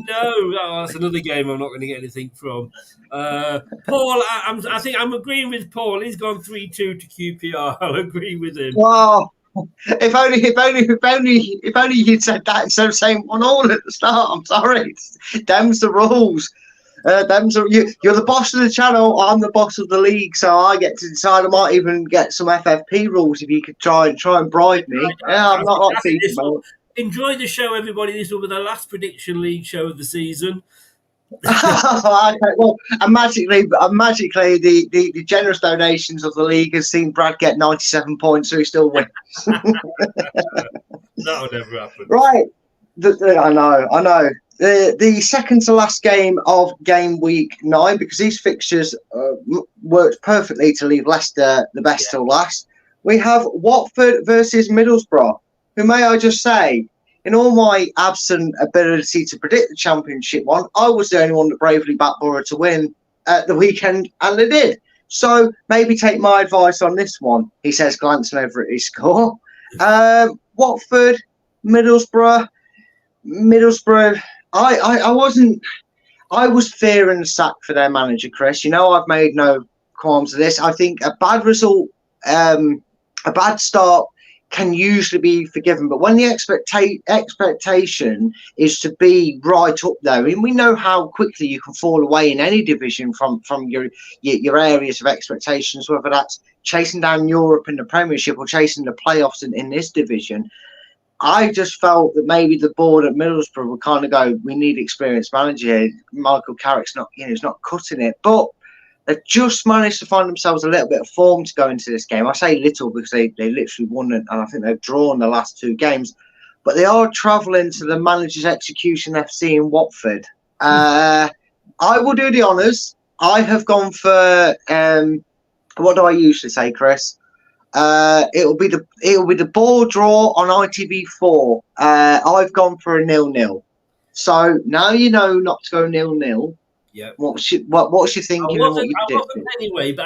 No, that's another game I'm not going to get anything from. Paul, I think I'm agreeing with Paul. He's gone 3-2 to QPR. I'll agree with him. Wow. If only you'd said that instead of saying 1-1 at the start. I'm sorry. Them's the rules. You're the boss of the channel. I'm the boss of the league, so I get to decide. I might even get some FFP rules if you could try and bribe me. I'm not like FIFA. Enjoy the show, everybody. This will be the last prediction league show of the season. Okay, well, and magically, the generous donations of the league has seen Brad get 97 points, so he still wins. That'll never happen. Right. I know. The second to last game of game week 9, because these fixtures worked perfectly to leave Leicester the best till last. We have Watford versus Middlesbrough, who, may I just say, in all my absent ability to predict the Championship one, I was the only one that bravely backed Borough to win at the weekend, and they did. So maybe take my advice on this one, he says, glancing over at his score. Watford, Middlesbrough. I was fearing the sack for their manager, Chris. You know, I've made no qualms of this. I think a bad result, a bad start can usually be forgiven, but when the expectation is to be right up there, and we know how quickly you can fall away in any division from your areas of expectations, whether that's chasing down Europe in the Premiership or chasing the playoffs in this division. I just felt that maybe the board at Middlesbrough would kind of go, we need experienced manager here. Michael Carrick's not, he's not cutting it, but they've just managed to find themselves a little bit of form to go into this game. I say little because they literally won it, and I think they've drawn the last 2 games. But they are travelling to the Managers Execution FC in Watford. I will do the honours. I have gone for what do I usually say, Chris? It'll be the ball draw on ITV4. I've gone for a 0-0. So now you know not to go 0-0. Yeah. What's your thinking and what you I predicting? wasn't anyway, but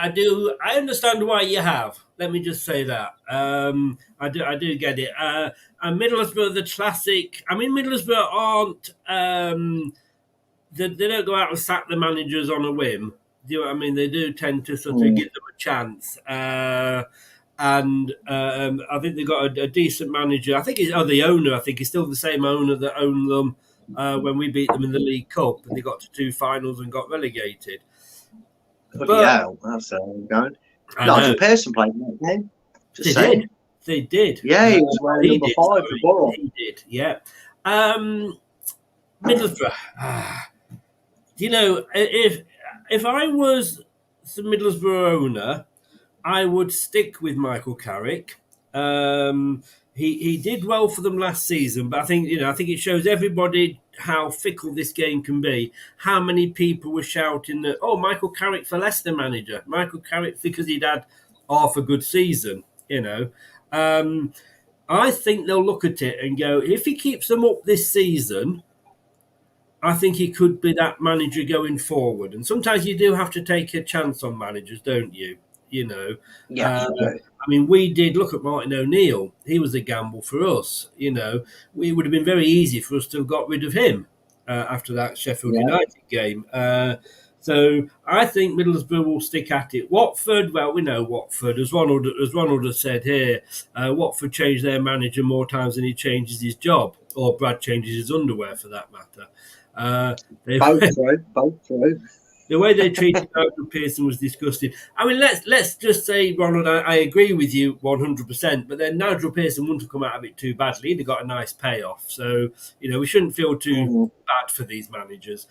I understand why you have. Let me just say that. I do get it. And Middlesbrough, the classic. I mean, Middlesbrough aren't. They don't go out and sack the managers on a whim. Do you know what I mean? They do tend to sort of give them a chance. And I think they've got a decent manager. I think the owner. I think he's still the same owner that owned them when we beat them in the League Cup, and they got to 2 finals and got relegated. Bloody hell, that's going. Nigel Pearson played in that game. Just saying. They did. Yeah, he was wearing number 5 for Borough. He did, yeah. Middlesbrough. You know, if I was the Middlesbrough owner, I would stick with Michael Carrick. He did well for them last season, but I think it shows everybody how fickle this game can be. How many people were shouting that, "Oh, Michael Carrick for Leicester manager, Michael Carrick," because he'd had half a good season. You know, I think they'll look at it and go, if he keeps them up this season, I think he could be that manager going forward. And sometimes you do have to take a chance on managers, don't you? You know, yeah. I mean, we did look at Martin O'Neill. He was a gamble for us. You know, it would have been very easy for us to have got rid of him after that Sheffield United game. So I think Middlesbrough will stick at it. Watford, well, we know Watford. As Ronald has said here, Watford changed their manager more times than he changes his job, or Brad changes his underwear for that matter. Both true. The way they treated Nigel Pearson was disgusting. I mean, let's just say, Ronald, I agree with you 100%, but then Nigel Pearson wouldn't have come out of it too badly. He'd have got a nice payoff. So, you know, we shouldn't feel too bad for these managers.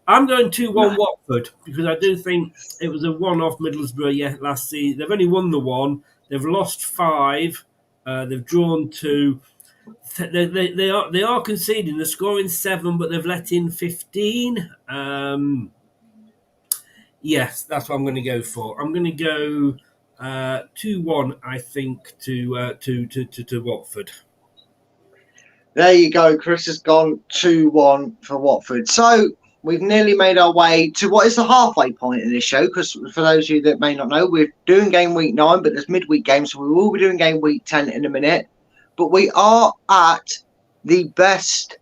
I'm going 2-1 Watford, because I do think it was a one-off Middlesbrough last season. They've only won the 1. They've lost 5. They've drawn 2. They are conceding. They're scoring 7, but they've let in 15. Yes, that's what I'm going to go for. I'm going to go 2-1, I think, to Watford. There you go. Chris has gone 2-1 for Watford. So we've nearly made our way to what is the halfway point in this show, because for those of you that may not know, we're doing game week 9, but there's midweek games, so we will be doing game week 10 in a minute. But we are at the best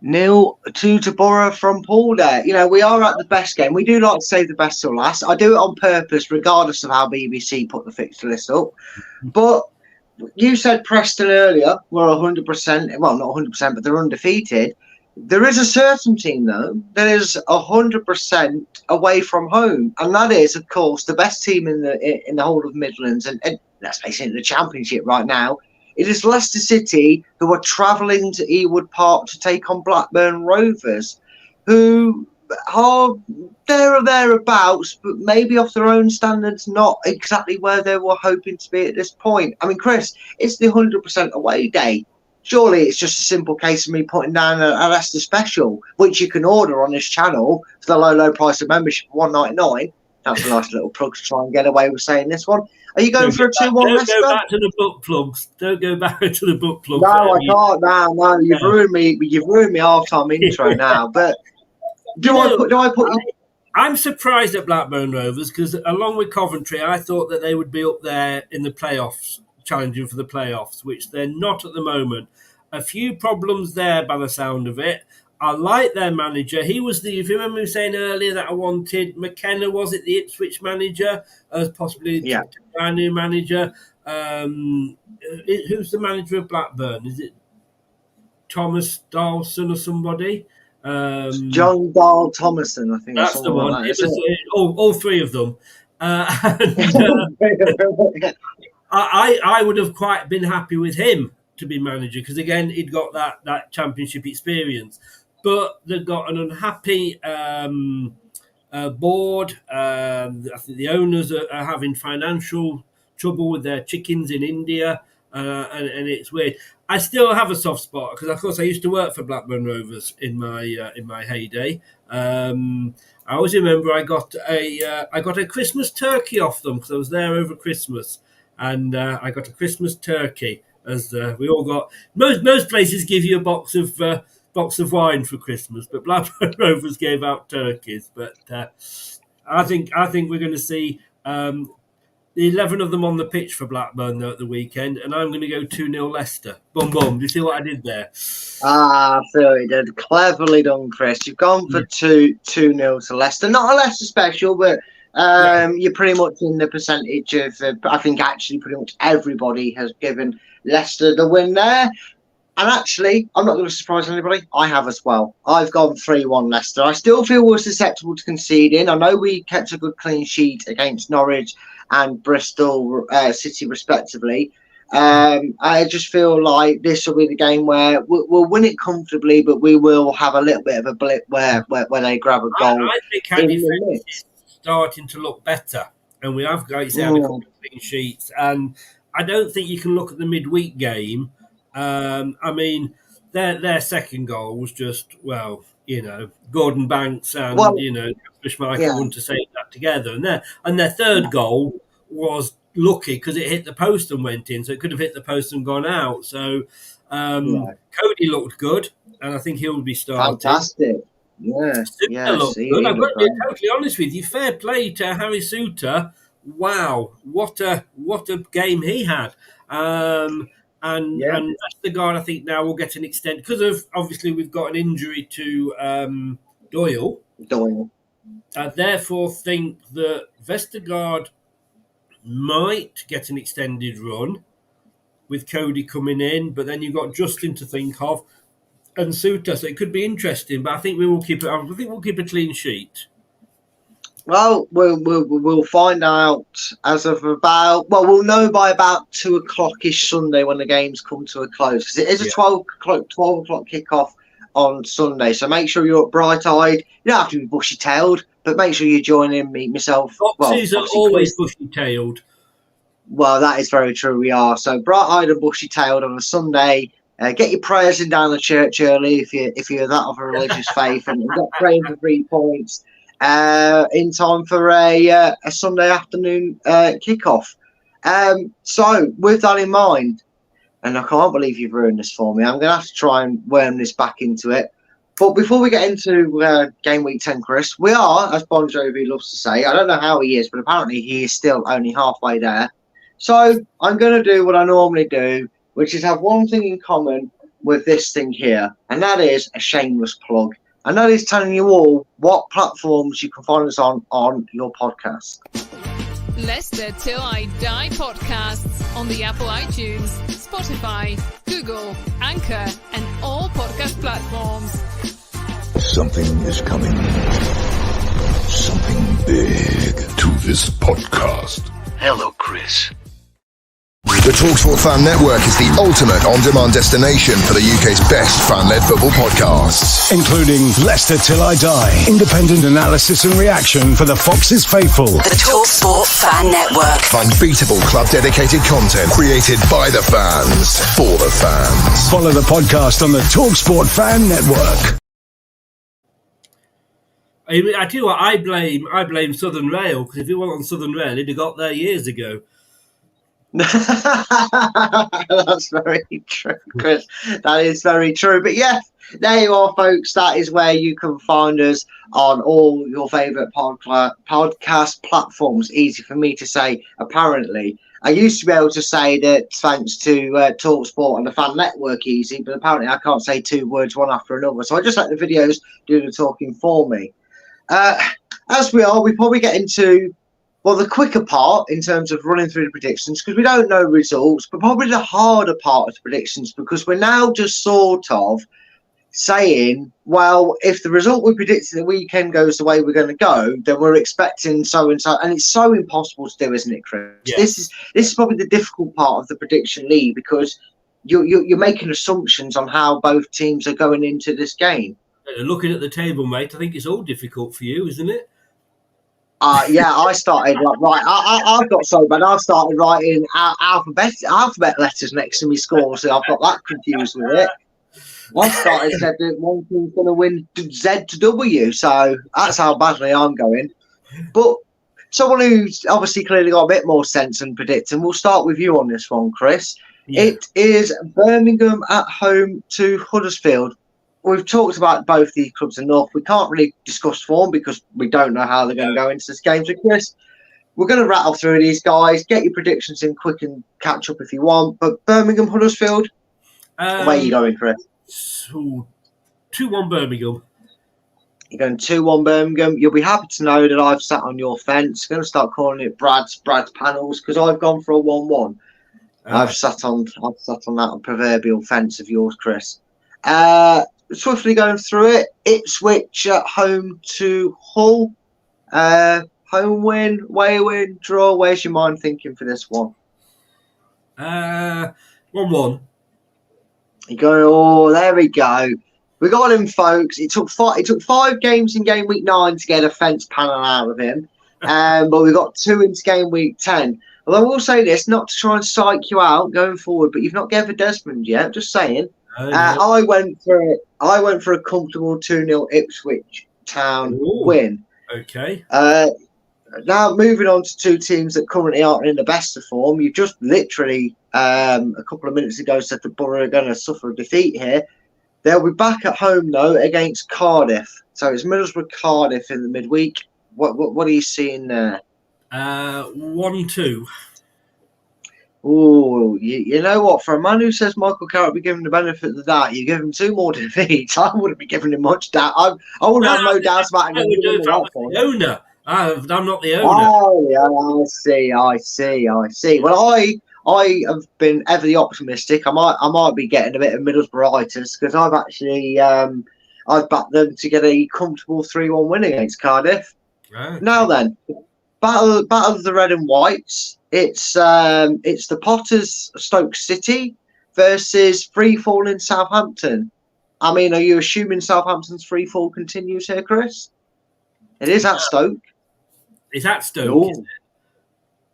0-2 to Borough from Paul there. You know, we are at the best game. We do like to save the best till last. I do it on purpose, regardless of how BBC put the fixture list up. But you said Preston earlier were 100%, well, not 100%, but they're undefeated. There is a certain team, though, that is 100% away from home. And that is, of course, the best team in the whole of Midlands. And let's face it, in the Championship right now. It is Leicester City, who are travelling to Ewood Park to take on Blackburn Rovers, who are there or thereabouts, but maybe off their own standards, not exactly where they were hoping to be at this point. I mean, Chris, it's the 100% away day. Surely it's just a simple case of me putting down a Leicester special, which you can order on this channel for the low price of membership of $1.99. That's a nice little plug to try and get away with saying this one. Are you going for a 2-1 Leicester? Don't go back to the book plugs. Don't go back to the book plugs. No, I can't. No, you've ruined me. You've ruined me half-time intro now. But do I put you? I'm surprised at Blackburn Rovers, because along with Coventry, I thought that they would be up there in the playoffs, challenging for the playoffs, which they're not at the moment. A few problems there by the sound of it. I like their manager. He was if you remember me saying earlier that I wanted McKenna, was it, the Ipswich manager, as possibly our new manager. Who's the manager of Blackburn? Is it Thomas Dawson or somebody? John Dahl Thomason, I think. That's the one. Like it was all 3 of them. I would have quite been happy with him to be manager, because again he'd got that Championship experience, but they've got an unhappy board. I think the owners are having financial trouble with their chickens in India, and it's weird. I still have a soft spot, because of course I used to work for Blackburn Rovers in my heyday. I always remember I got a Christmas turkey off them, because I was there over Christmas, and I got a Christmas turkey. As we all got, most places give you a box of box of wine for Christmas, but Blackburn Rovers gave out turkeys. But I think we're going to see the 11 of them on the pitch for Blackburn though at the weekend, and I'm going to go 2-0 Leicester. Boom, boom. Do you see what I did there? I feel it did. Cleverly done, Chris. You've gone for 2-0 to Leicester. Not a Leicester special, but you're pretty much in the percentage of, I think actually pretty much everybody has given Leicester the win there. And actually, I'm not going to surprise anybody. I have as well. I've gone 3-1 Leicester. I still feel we're susceptible to conceding. I know we kept a good clean sheet against Norwich and Bristol City, respectively. I just feel like this will be the game where we'll win it comfortably, but we will have a little bit of a blip where they grab a goal. I think our defence is starting to look better, and we have got had a couple of clean sheets. And I don't think you can look at the midweek game. I mean, their second goal was just, Gordon Banks and Schmeichel wouldn't have saved that together, and their third goal was lucky because it hit the post and went in, so it could have hit the post and gone out. So Cody looked good, and I think he'll be starting. Fantastic. Yeah, looked good. I've got to be totally honest with you. Fair play to Harry Souttar. Wow, what a game he had. And Vestergaard, I think now will get an extent because of obviously we've got an injury to Doyle. I therefore think that Vestergaard might get an extended run with Cody coming in, but then you've got Justin to think of and Souttar, so it could be interesting. But I think we will keep it. I think we'll keep a clean sheet. Well, we'll find out as of about. Well, we'll know by about 2:00ish Sunday when the games come to a close, because it is a 12 o'clock kickoff on Sunday. So make sure you're up bright-eyed. You don't have to be bushy-tailed, but make sure you join in. Myself. Foxes are always bushy-tailed. Well, that is very true. We are so bright-eyed and bushy-tailed on a Sunday. Get your prayers in down the church early if you're that of a religious faith, and get praying for 3 points. In time for a Sunday afternoon kickoff. So with that in mind, and I can't believe you've ruined this for me, I'm going to have to try and worm this back into it. But before we get into game week 10, Chris, we are, as Bon Jovi loves to say, I don't know how he is, but apparently he is still only halfway there. So I'm going to do what I normally do, which is have one thing in common with this thing here, and that is a shameless plug. And that is telling you all what platforms you can find us on your podcast. Leicester Till I Die podcasts on the Apple iTunes, Spotify, Google, Anchor, and all podcast platforms. Something is coming. Something big to this podcast. Hello, Chris. The TalkSport Fan Network is the ultimate on-demand destination for the UK's best fan-led football podcasts, including Leicester Till I Die, independent analysis and reaction for the Foxes faithful. The TalkSport Fan Network. Unbeatable club-dedicated content created by the fans, for the fans. Follow the podcast on the TalkSport Fan Network. I tell you what, I blame Southern Rail, because if it wasn't on Southern Rail, he'd have got there years ago. That's very true, Chris. That is very true. But yeah, there you are, folks. That is where you can find us on all your favourite podcast platforms. Easy for me to say, apparently. I used to be able to say that thanks to TalkSport and the Fan Network easy, but apparently I can't say two words one after another. So I just let the videos do the talking for me. As we probably get into the quicker part in terms of running through the predictions, because we don't know results, but probably the harder part of the predictions, because we're now just sort of saying, well, if the result we predicted the weekend goes the way we're going to go, then we're expecting so and so, and it's so impossible to do, isn't it, Chris? Yeah. This is probably the difficult part of the prediction league, because you're making assumptions on how both teams are going into this game. Looking at the table, mate, I think it's all difficult for you, isn't it? Yeah, I started I've got so bad. I've started writing alphabet letters next to my score, so I've got that confused with it. I started said that one team's going to win Z to W, so that's how badly I'm going. But someone who's obviously clearly got a bit more sense and predicting, we'll start with you on this one, Chris. Yeah. It is Birmingham at home to Huddersfield. we've talked about both these clubs enough. We can't really discuss form because we don't know how they're going to go into this game. So, Chris, we're going to rattle through these guys. Get your predictions in quick and catch up if you want. But Birmingham, Huddersfield, where are you going, Chris? 2-1 Birmingham. You're going 2-1 Birmingham. You'll be happy to know that I've sat on your fence. Going to start calling it Brad's panels because I've gone for a 1-1. I've sat on that proverbial fence of yours, Chris. Swiftly going through it. Ipswich at home to Hull. Home win, away win, draw. Where's your mind thinking for this one? 1-1. You're going, oh, there we go. We got him, folks. It took 5 games in game week 9 to get a fence panel out of him. But we got 2 into game week 10. Although I will say this, not to try and psych you out going forward, but you've not given Desmond yet. Just saying. I went for a comfortable 2-0 Ipswich Town win. Okay. Now moving on to 2 teams that currently aren't in the best of form. You just literally a couple of minutes ago said that Borough are going to suffer a defeat here. They'll be back at home though against Cardiff. So it's Middlesbrough Cardiff in the midweek. What are you seeing there? 1-2. Oh, you know what? For a man who says Michael Carrick be given the benefit of the doubt, you give him 2 more defeats. I wouldn't be giving him much doubt. I would have no doubts about him. The owner. I'm not the owner. Oh, yeah, I see. Well, I have been ever the optimistic. I might be getting a bit of Middlesbroughitis because I've actually I've backed them to get a comfortable 3-1 win against Cardiff. Right. Now then, battle of the red and whites. It's the Potters Stoke City versus Freefall in Southampton. I mean, are you assuming Southampton's freefall continues here, Chris? It is at Stoke. It's at Stoke, isn't it?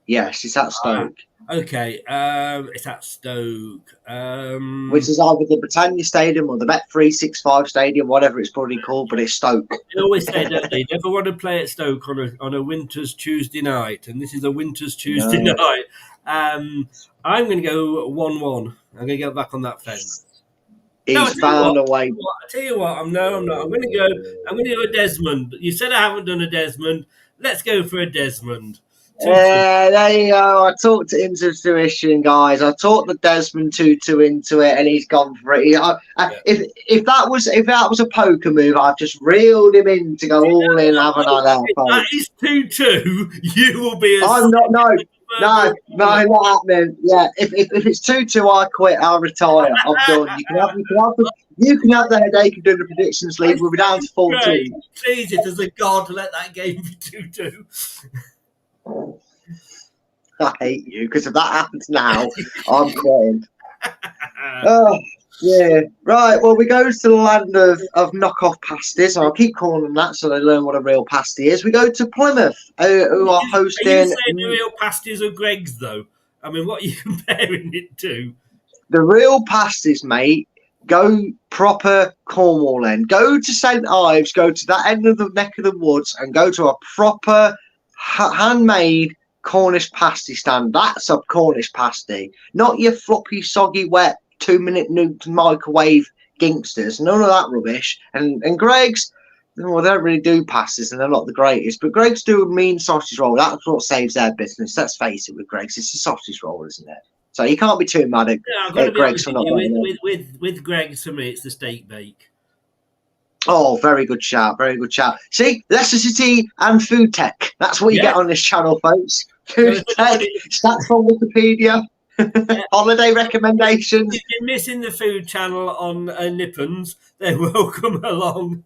Yes, it's at Stoke. Okay, it's at Stoke. Which is either the Britannia Stadium or the Bet365 Stadium, whatever it's probably called, but it's Stoke. They always say that they never want to play at Stoke on a winter's Tuesday night, and this is a winter's Tuesday night. I'm going to go 1-1. I'm going to get back on that fence. He's found a way. I tell you what, I'm not. I'm going to go a Desmond. You said I haven't done a Desmond. Let's go for a Desmond. Yeah, there you go. I talked it into fruition, guys. I talked the Desmond 2-2 into it, and he's gone for it. If that was a poker move, I've just reeled him in to go all in, haven't I? If that is 2-2, you will be. I'm not. No, not happening. Yeah, if it's 2-2, I quit. I'll retire. I'm done. You can have the headache of doing the predictions league. We'll be down to 14. Please, if there's a God, let that game be 2-2. I hate you because if that happens now, I'm quitting. Oh, yeah. Right. Well, we go to the land of knockoff pasties. I'll keep calling them that so they learn what a real pasty is. We go to Plymouth, who are hosting. Are you saying the real pasties are Greg's, though? I mean, what are you comparing it to? The real pasties, mate. Go proper Cornwall end. Go to St Ives. Go to that end of the neck of the woods and go to a proper handmade Cornish pasty stand. That's a Cornish pasty, not your floppy, soggy, wet 2-minute nuked microwave gingsters. None of that rubbish. And Greg's, well, they don't really do pasties, and they're not the greatest. But Greg's do a mean sausage roll. That's what saves their business. Let's face it. With Greg's, it's a sausage roll, isn't it? So you can't be too mad at Greg's for not with Greg's. For me, it's the steak bake. Oh, very good shout. Very good shout. See, Leicester City and food tech. That's what you get on this channel, folks. Food tech. Stats from Wikipedia. Holiday recommendations. If you're missing the food channel on Nippons, then welcome along.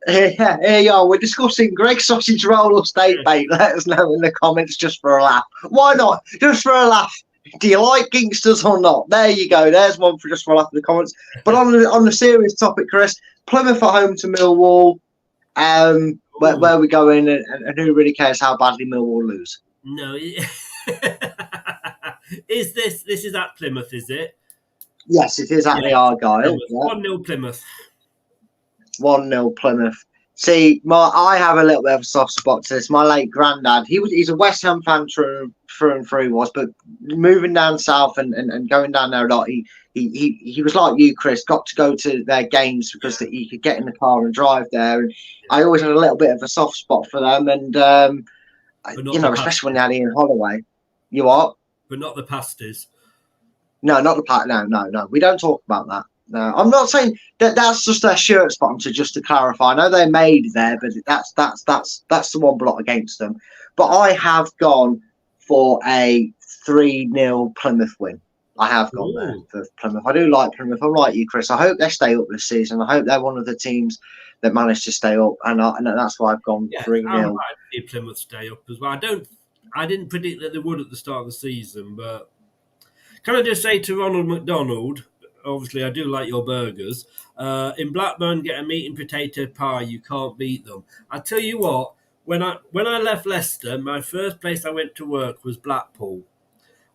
Here you are. We're discussing Greg's sausage roll or steak bake. Let us know in the comments just for a laugh. Why not? Just for a laugh. Do you like gangsters or not? There you go. There's one for just for a laugh in the comments. But on the serious topic, Chris, Plymouth at home to Millwall. Where we going and who really cares how badly Millwall lose? No. Is this is at Plymouth, is it? Yes, it is at the Argyle. 1-0 Plymouth. 1-0 Plymouth. See, I have a little bit of a soft spot to this. My late granddad, he's a West Ham fan through and through, but moving down south and going down there a lot, he was like you, Chris, got to go to their games because he could get in the car and drive there. And I always had a little bit of a soft spot for them. And, especially when they had Ian Holloway. You what? But not the pasties. No, not the part. No. We don't talk about that. No, I'm not saying that's just their shirt sponsor. Just to clarify, I know they're made there, but that's the one blot against them. But I have gone for a 3-0 Plymouth win. I have gone there for Plymouth. I do like Plymouth. I'm like you, Chris. I hope they stay up this season. I hope they're one of the teams that managed to stay up, and that's why I've gone 3-0. I like to see Plymouth stay up as well. I didn't predict that they would at the start of the season, but can I just say to Ronald McDonald? Obviously, I do like your burgers. In Blackburn, get a meat and potato pie. You can't beat them. I tell you what, when I left Leicester, my first place I went to work was Blackpool.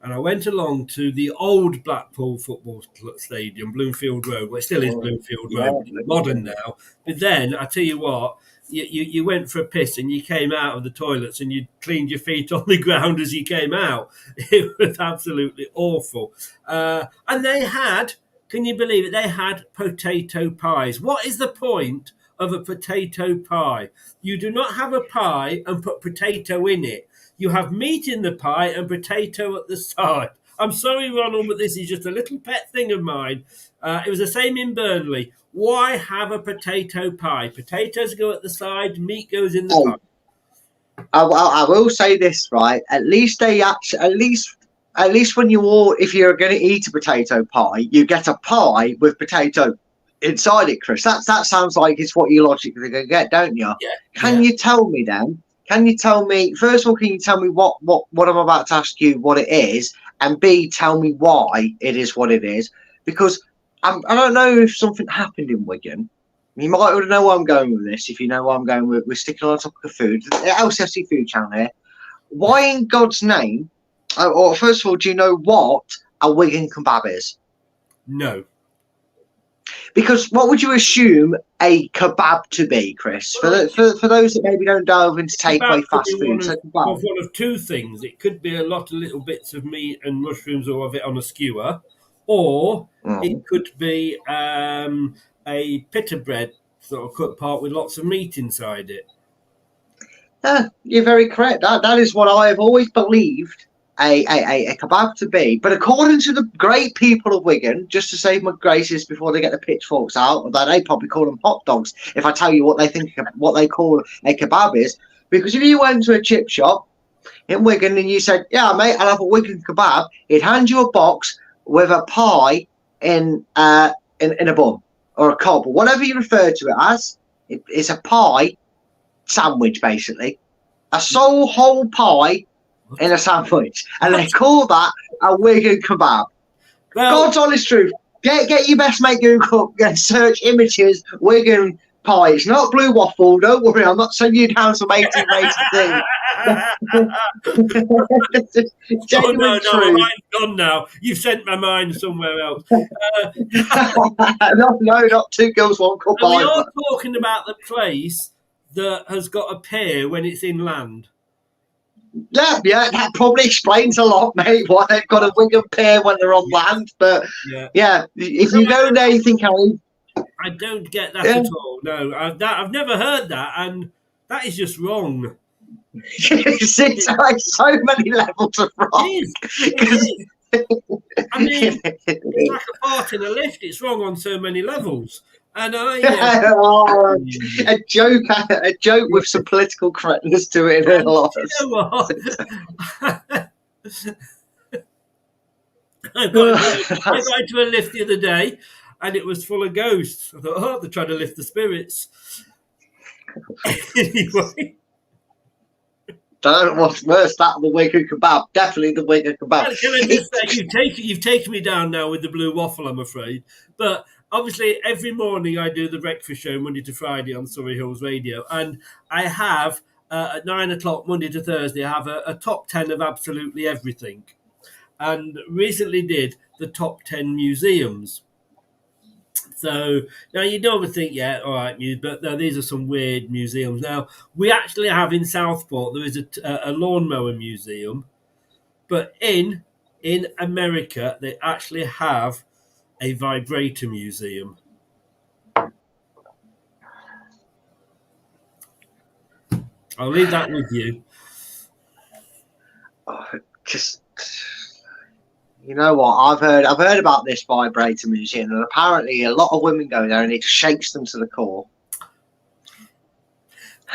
And I went along to the old Blackpool football stadium, Bloomfield Road. Well, it still is Bloomfield Road, modern now. But then, I tell you what, you went for a piss and you came out of the toilets and you cleaned your feet on the ground as you came out. It was absolutely awful. And they had... Can you believe it? They had potato pies. What is the point of a potato pie? You do not have a pie and put potato in it. You have meat in the pie and potato at the side. I'm sorry, Ronald, but this is just a little pet thing of mine. It was the same in Burnley. Why have a potato pie? Potatoes go at the side, meat goes in the pie. I will say this, right? At least when if you're going to eat a potato pie, you get a pie with potato inside it, Chris. That sounds like it's what you logically going to get, don't you? Yeah. Can you tell me then? Can you tell me, first of all, can you tell me what I'm about to ask you what it is? And B, tell me why it is what it is? Because I don't know if something happened in Wigan. You might already know where I'm going with this. If you know where I'm going with, we're sticking on the topic of food. The LCFC food channel here. Why in God's name? Or first of all, do you know what a Wigan kebab is? No. Because what would you assume a kebab to be, Chris? For those that maybe don't delve into takeaway fast food, one of two things. It could be a lot of little bits of meat and mushrooms or of it on a skewer, or it could be a pita bread sort of cooked part with lots of meat inside it. You're very correct. That is what I have always believed a kebab to be. But according to the great people of Wigan, just to save my graces before they get the pitchforks out, although they probably call them hot dogs if I tell you what they call a kebab is. Because if you went to a chip shop in Wigan and you said, "Yeah, mate, I'll have a Wigan kebab," he'd hand you a box with a pie in a bun or a cob or whatever you refer to it as. It's a pie sandwich, basically, a whole pie in a sandwich, and they call that a Wigan kebab. Well, God's honest truth. Get your best mate Google and search images Wigan pie. It's not blue waffle. Don't worry, I'm not sending you down some 1883. Oh no, my mind's gone now. You've sent my mind somewhere else. No, not two girls, one cup. We are talking about the place that has got a pier when it's inland. Yeah, that probably explains a lot, mate, why they've got a Wigan pier when they're on land. But yeah if you go there, you think, I don't get that at all. No, I've never heard that, and that is just wrong. It's like so many levels of wrong. It is. I mean, it's like a fart in a lift. It's wrong on so many levels. And a joke with some political correctness to it. You know what? I got into a lift the other day, and it was full of ghosts. I thought, they're trying to lift the spirits. Anyway. Don't know what's worse, that or the Wigan kebab. Definitely the Wigan kebab. Can I just say, you've taken me down now with the blue waffle, I'm afraid. But obviously, every morning I do the breakfast show Monday to Friday on Surrey Hills Radio, and I have at 9 o'clock Monday to Thursday, I have a top 10 of absolutely everything, and recently did the top 10 museums So now you don't think, yeah, all right, but no, these are some weird museums. Now we actually have in Southport there is a lawnmower museum, but in America they actually have a vibrator museum. I'll leave that with you. Just, you know what? I've heard about this vibrator museum, and apparently a lot of women go there, and it shakes them to the core.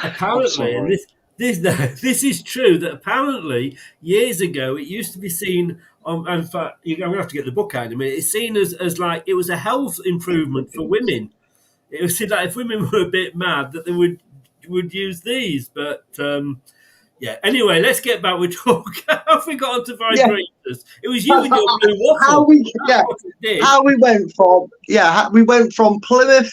Apparently, and this is true. That apparently years ago it used to be seen. In fact, I'm going to have to get the book out in a minute. It's seen as like it was a health improvement for women. It was like if women were a bit mad that they would use these, but. Yeah. Anyway, let's get back. We're talking. How we got onto vibrators? Yeah. It was you and your blue waffle. How we went from Plymouth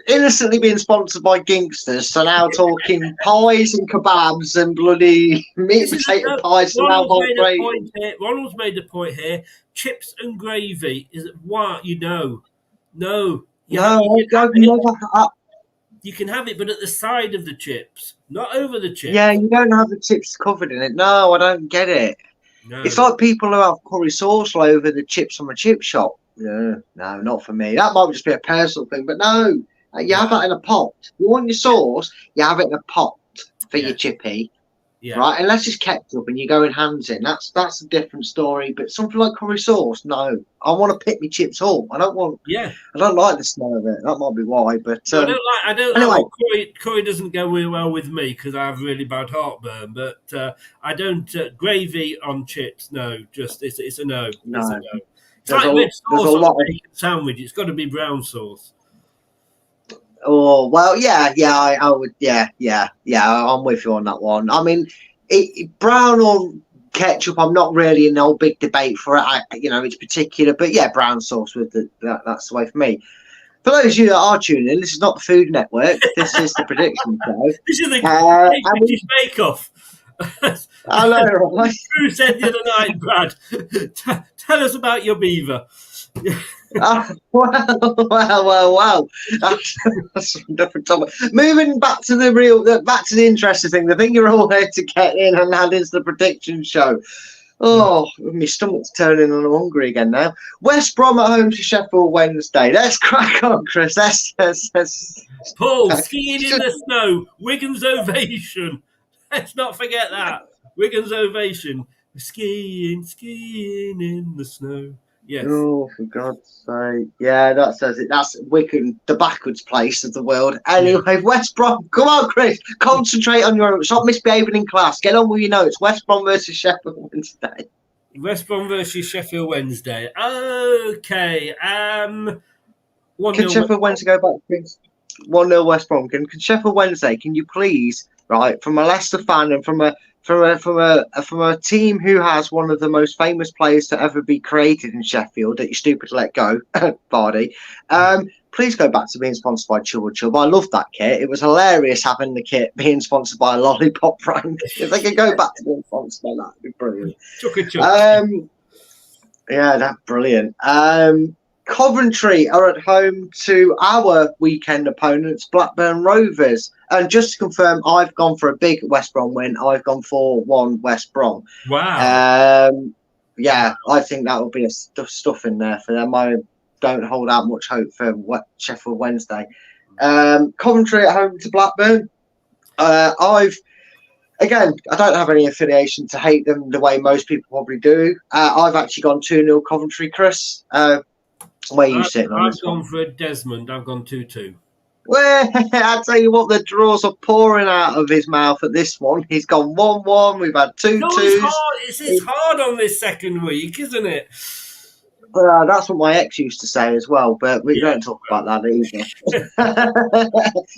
innocently being sponsored by Gingsters to now talking pies and kebabs and bloody meat potato pies. Ronald's made a point here. Chips and gravy is what you know. No. You can have it, but at the side of the chips, not over the chips. Yeah, you don't have the chips covered in it. No, I don't get it. No. It's like people who have curry sauce all over the chips from a chip shop. Yeah, no, not for me. That might just be a personal thing, but no, you have that in a pot. You want your sauce, you have it in a pot for your chippy. Yeah. Right, unless it's ketchup and you're going hands in, that's a different story. But something like curry sauce, no. I want to pick my chips up. I don't like the smell of it. That might be why. But I don't like curry doesn't go really well with me because I have really bad heartburn. But I don't gravy on chips. No, just it's a no. No. It's a no. It's like red sauce on a bacon sandwich. It's got to be brown sauce. Oh well, I would, I'm with you on that one. I mean, brown or ketchup, I'm not really in no big debate for it. It's particular, but yeah, brown sauce with that's the way for me. For those of you that are tuning in, this is not the Food Network. This is the prediction show. This is the British Bake Off. I know, right? Who said the other night, Brad? Tell us about your beaver. Well. That's a different topic. Moving back to the interesting thing. The thing you're all here to get in, and that is the prediction show. Oh, my stomach's turning and I'm hungry again now. West Brom at home to Sheffield Wednesday. Let's crack on, Chris. Let's Paul, skiing in the snow. Wigan's ovation. Let's not forget that. Wigan's ovation. Skiing in the snow. Yes. Oh, for God's sake. Yeah, that says it. That's Wigan, the backwards place of the world. Anyway, West Brom. Come on, Chris. Concentrate on your... Stop misbehaving in class. Get on with your notes. West Brom versus Sheffield Wednesday. West Brom versus Sheffield Wednesday. Okay. Can Sheffield Wednesday go back, Chris? 1-0 West Brom. Can Sheffield Wednesday, can you please, right, from a Leicester fan and from a team who has one of the most famous players to ever be created in Sheffield that you're stupid to let go, Vardy. Please go back to being sponsored by Chubba Chubba. I love that kit. It was hilarious having the kit being sponsored by a lollipop brand. If they could go back to being sponsored by that, it'd be brilliant. Yeah, that's brilliant. Coventry are at home to our weekend opponents, Blackburn Rovers. And just to confirm, I've gone for a big West Brom win. I've gone for 1 West Brom. Wow. Yeah, I think that will be a stuff in there for them. I don't hold out much hope for Sheffield Wednesday. Coventry at home to Blackburn. I don't have any affiliation to hate them the way most people probably do. I've actually gone 2-0 Coventry, Chris. Where are you sitting on this one? I've gone for Desmond. I've gone 2-2. Well, I tell you what, the draws are pouring out of his mouth at this one. He's gone 1-1. We've had 2-2. No, it's hard on this second week, isn't it? That's what my ex used to say as well, but we don't talk about that either.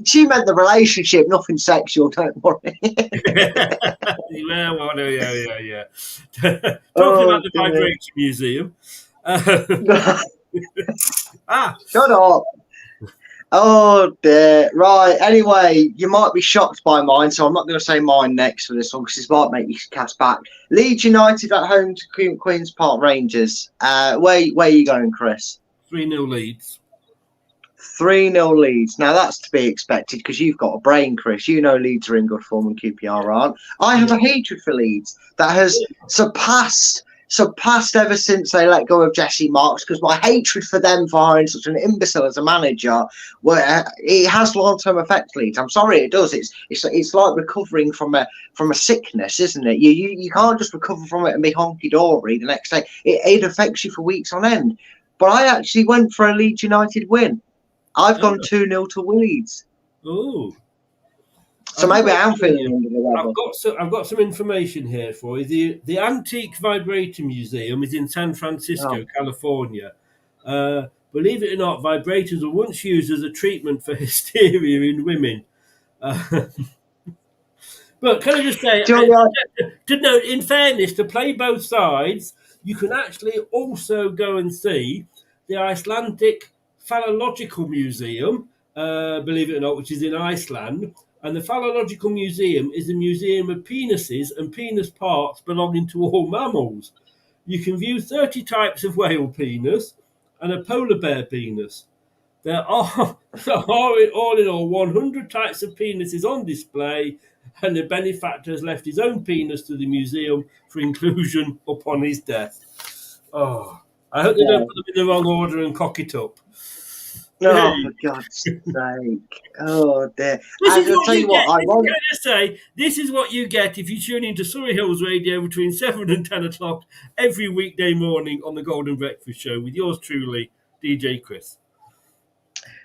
She meant the relationship, nothing sexual, don't worry. Yeah. Talking about the Vibration Museum. Shut up. Oh dear. Right. Anyway, you might be shocked by mine, so I'm not going to say mine next for this one because this might make you cast back. Leeds United at home to Queen's Park Rangers. Where are you going, Chris? 3-0 Leeds. 3-0 Leeds. Now, that's to be expected because you've got a brain, Chris. You know Leeds are in good form and QPR aren't. I have a hatred for Leeds that has surpassed ever since they let go of Jesse Marks, because my hatred for them for hiring such an imbecile as a manager, it has long-term effects, Leeds. I'm sorry, it does. It's like recovering from a sickness, isn't it? You can't just recover from it and be honky-dory the next day. It affects you for weeks on end. But I actually went for a Leeds United win. I've gone 2-0 to Leeds. Ooh. So maybe I'm feeling under the weather. I've got some information here for you. The Antique Vibrator Museum is in San Francisco, California. Believe it or not, vibrators were once used as a treatment for hysteria in women. But can I just say, to note, in fairness, to play both sides, you can actually also go and see the Icelandic Phallological Museum, believe it or not, which is in Iceland. And the Phallological Museum is a museum of penises and penis parts belonging to all mammals. You can view 30 types of whale penis and a polar bear penis. There are all in all 100 types of penises on display, and the benefactor has left his own penis to the museum for inclusion upon his death. Oh, I hope they don't put them in the wrong order and cock it up. No, for God's sake. Oh, dear. This is what you get if you tune into Surrey Hills Radio between 7 and 10 o'clock every weekday morning on the Golden Breakfast Show with yours truly, DJ Chris.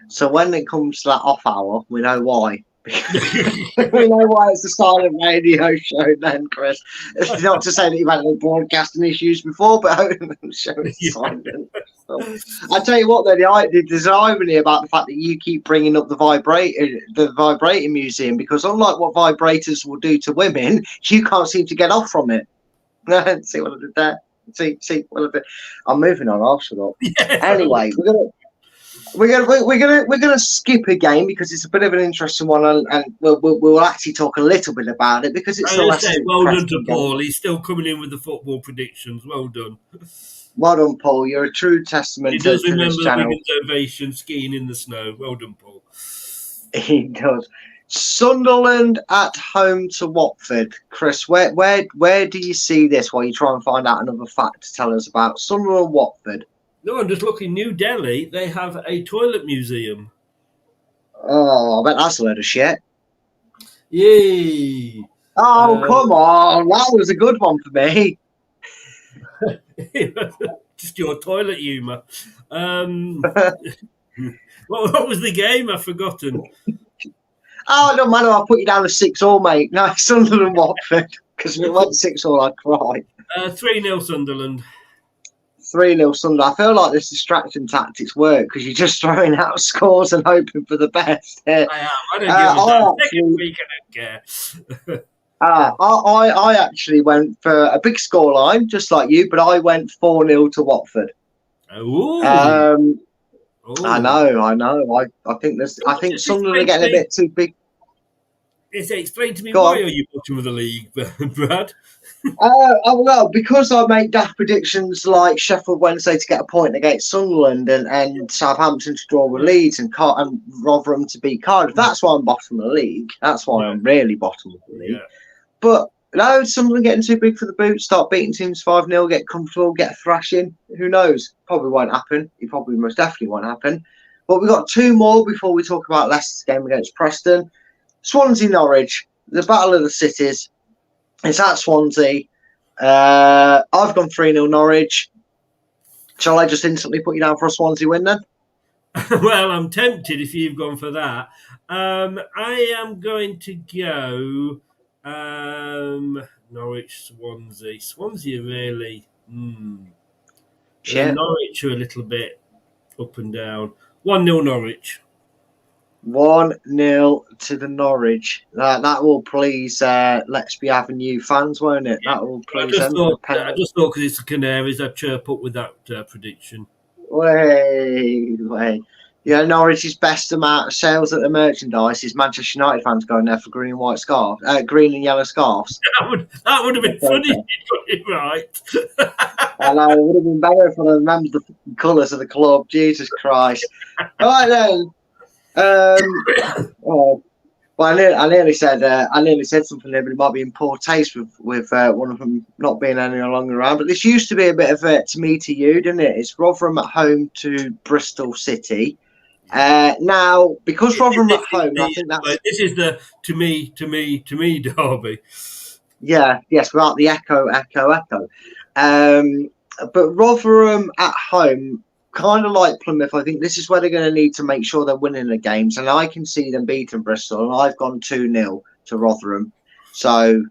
So when it comes to that off hour, we know why. We know why it's a silent radio show then, Chris. It's not to say that you've had any broadcasting issues before, but the show is silent. I tell you what, though, there's an irony about the fact that you keep bringing up the vibrating museum, because unlike what vibrators will do to women, you can't seem to get off from it. See what I did there? See what I did? I'm moving on. I'll shut up. Anyway, we're gonna skip a game because it's a bit of an interesting one, and we'll actually talk a little bit about it because it's well done to Paul. He's still coming in with the football predictions. Well done. Well done, Paul. You're a true testament. He does remember the Wiggins ovation skiing in the snow. Well done, Paul. He does. Sunderland at home to Watford. Chris, where do you see this while you try and find out another fact to tell us about Sunderland Watford? No, I'm just looking. New Delhi, they have a toilet museum. Oh, I bet that's a load of shit. Yay. Oh, come on. That was a good one for me. Just your toilet humour. What was the game? I've forgotten. Oh, it don't matter. I'll put you down to 6-6, mate. No, Sunderland Watford. Because if it went 6-6, I'd cry. 3-0 Sunderland. 3-0 Sunderland. I feel like this distraction tactics work because you're just throwing out scores and hoping for the best. I am. I don't give a damn. Second week, I don't care. I actually went for a big scoreline, just like you, but I went 4-0 to Watford. Ooh. I know. I think Sunderland are getting a bit too big. Explain to me why are you bottom of the league, Brad? Well, because I make daft predictions like Sheffield Wednesday to get a point against Sunderland and Southampton to draw with Leeds and Rotherham to beat Cardiff. That's why I'm bottom of the league. That's why I'm really bottom of the league. Yeah. But no, Sunderland getting too big for the boot, start beating teams 5-0, get comfortable, get a thrashing. Who knows? Probably won't happen. It probably most definitely won't happen. But we've got two more before we talk about Leicester's game against Preston. Swansea Norwich, the battle of the cities. It's at Swansea. I've gone 3-0 Norwich. Shall I just instantly put you down for a Swansea win then? Well, I'm tempted if you've gone for that. I am going to go Norwich, Swansea. Swansea are really... Yeah. Norwich are a little bit up and down. 1-0 Norwich. 1-0 to the Norwich. That will please Let's Be Avenue fans, won't it? Yeah. That will please I just thought because it's the Canaries, I'd chirp up with that prediction. Wait. Yeah, Norwich's best amount of sales at the merchandise is Manchester United fans going there for green and white scarves, green and yellow scarves. That would have been funny if you got it right. I know, it would have been better if I remembered the colours of the club. Jesus Christ! All right then. Well, I nearly said something there, but it might be in poor taste with one of them not being any longer around. But this used to be a bit of a to me to you, didn't it? It's Rotherham at home to Bristol City. Now, because Rotherham at home, I think that's this is the to me derby. Yeah, yes, without the echo. But Rotherham at home, kind of like Plymouth, I think this is where they're going to need to make sure they're winning the games. And I can see them beating Bristol, and I've gone 2-0 to Rotherham. So